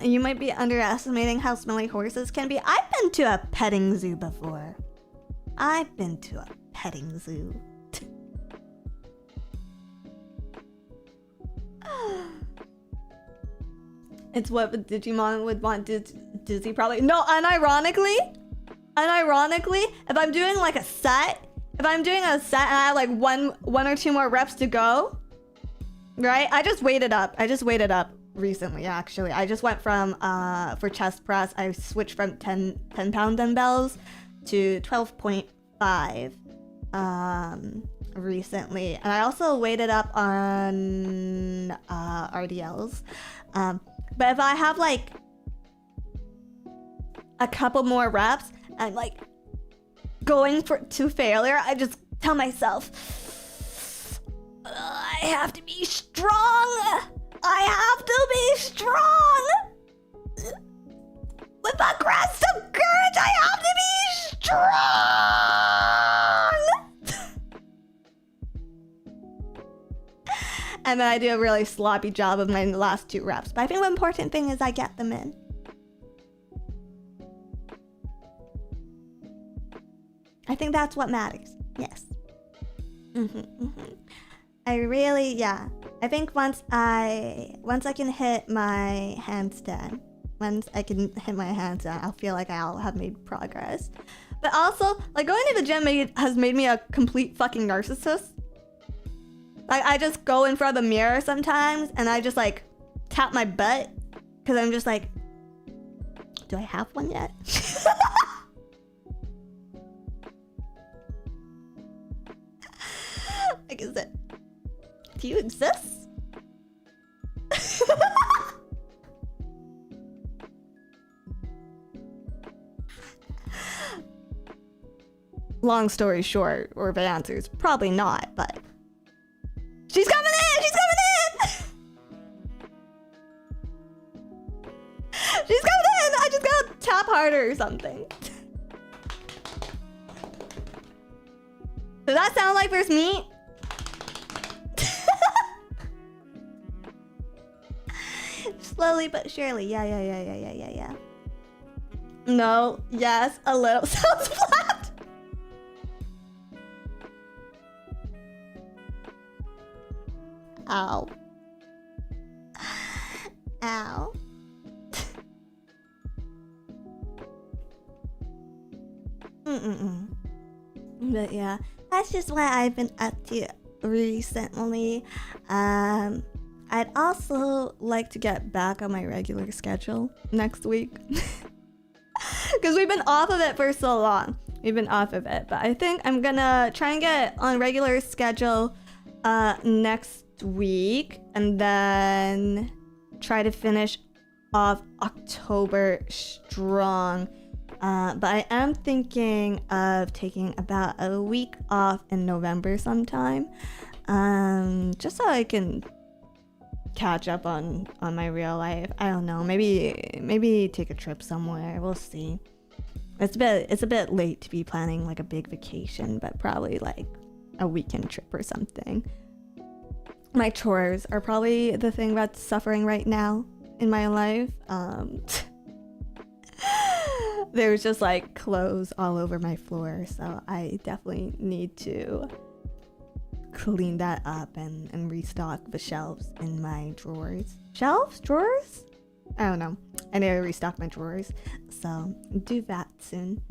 You might be underestimating how smelly horses can be. I've been to a petting zoo before. I've been to a petting zoo. It's what the Digimon would want Dizzy probably. No, unironically, if I'm doing like a set, and I have like one or two more reps to go, right? I just weighted up recently, actually. I just went from, for chest press, I switched from 10 pound dumbbells to 12.5 recently. And I also weighted up on RDLs. But if I have like a couple more reps and like going to failure, I just tell myself, I have to be strong. I have to be strong. With aggressive courage, I have to be strong. And then I do a really sloppy job of my last 2 reps. But I think the important thing is I get them in. I think that's what matters. Yes. I really, yeah. I think once I can hit my handstand, I'll feel like I'll have made progress. But also, like, going to the gym has made me a complete fucking narcissist. Like, I just go in front of the mirror sometimes and I just like tap my butt because I'm just like, do I have one yet? Like, is it? Do you exist? Long story short, or the answer is probably not, but she's coming in! She's coming in! She's coming in! I just gotta tap harder or something. Does that sound like there's meat? Slowly but surely. Yeah. No, yes, a little. Sounds flat. Ow. Ow. But yeah, that's just what I've been up to recently. I'd also like to get back on my regular schedule next week. Because we've been off of it for so long. But I think I'm gonna try and get on regular schedule next week. And then try to finish off October strong. But I am thinking of taking about a week off in November sometime. Just so I can catch up on my real life. I don't know. Maybe take a trip somewhere. We'll see. It's a bit late to be planning like a big vacation, but probably like a weekend trip or something. My chores are probably the thing that's suffering right now in my life. There's just like clothes all over my floor, so I definitely need to clean that up and restock the shelves in my drawers. Drawers? I don't know. I need to restock my drawers, so do that soon.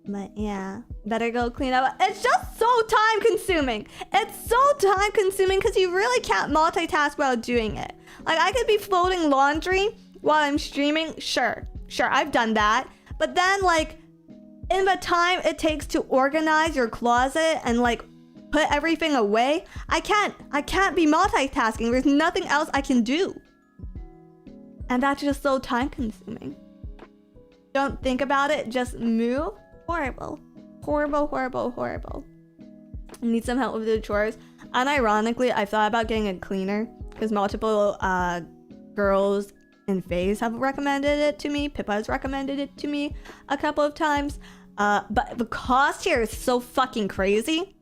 But yeah, better go clean up. It's just so time consuming. It's so time consuming because you really can't multitask while doing it. Like, I could be folding laundry while I'm streaming. Sure, I've done that. But then, like, in the time it takes to organize your closet and like put everything away, I can't be multitasking. There's nothing else I can do. And that's just so time consuming. Don't think about it, just move. Horrible. Horrible, horrible, horrible. I need some help with the chores. Unironically, I thought about getting a cleaner because multiple girls in FaZe have recommended it to me. Pippa has recommended it to me a couple of times. But the cost here is so fucking crazy.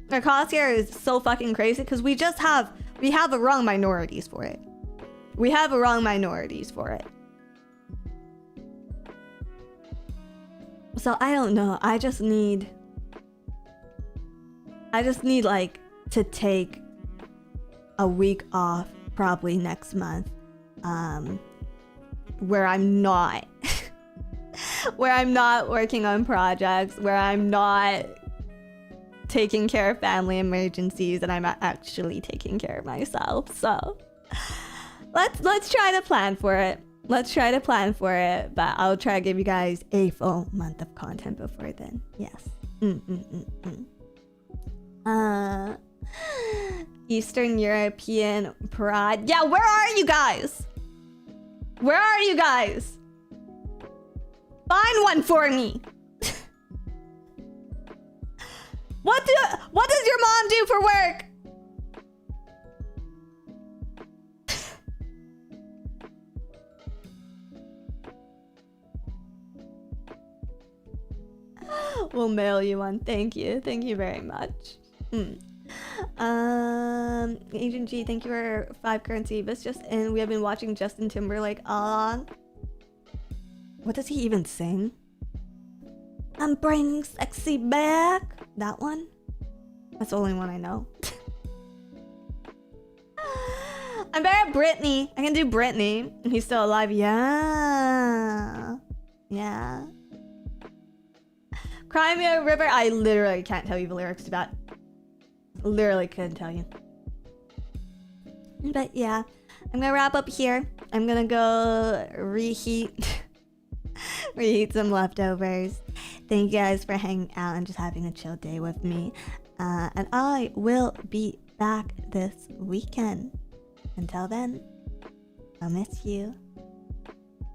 The cost here is so fucking crazy because we have the wrong minorities for it. We have the wrong minorities for it. So I don't know. I just need like to take a week off probably next month. Where I'm not working on projects, where I'm not taking care of family emergencies, and I'm actually taking care of myself. So let's try to plan for it. Let's try to plan for it, but I'll try to give you guys a full month of content before then. Yes. Eastern European pride. Yeah, where are you guys? Where are you guys? Find one for me. What does your mom do for work? We'll mail you one. Thank you. Thank you very much. Agent G, thank you for 5 currency. This just in. We have been watching Justin Timberlake all along. What does he even sing? I'm bringing sexy back. That one? That's the only one I know. I'm better at Britney. I can do Britney. He's still alive. Yeah. Yeah. Crimea River. I literally can't tell you the lyrics to that. Literally couldn't tell you. But yeah, I'm gonna wrap up here. I'm gonna go reheat some leftovers. Thank you guys for hanging out and just having a chill day with me. And I will be back this weekend. Until then, I'll miss you.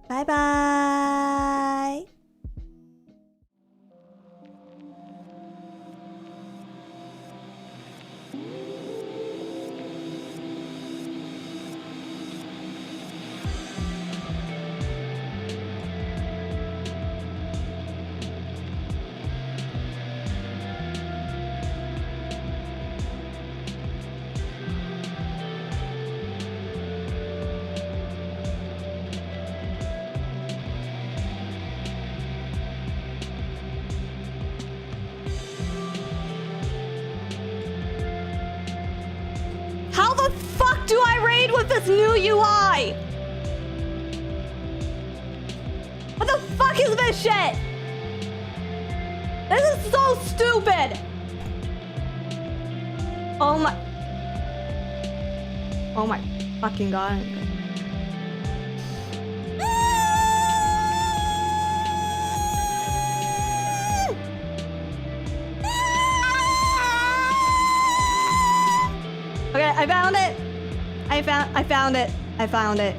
Bye bye. How the fuck do I raid with this new UI? What the fuck is this shit? This is so stupid. Oh my fucking god. Okay, I found it. I found it.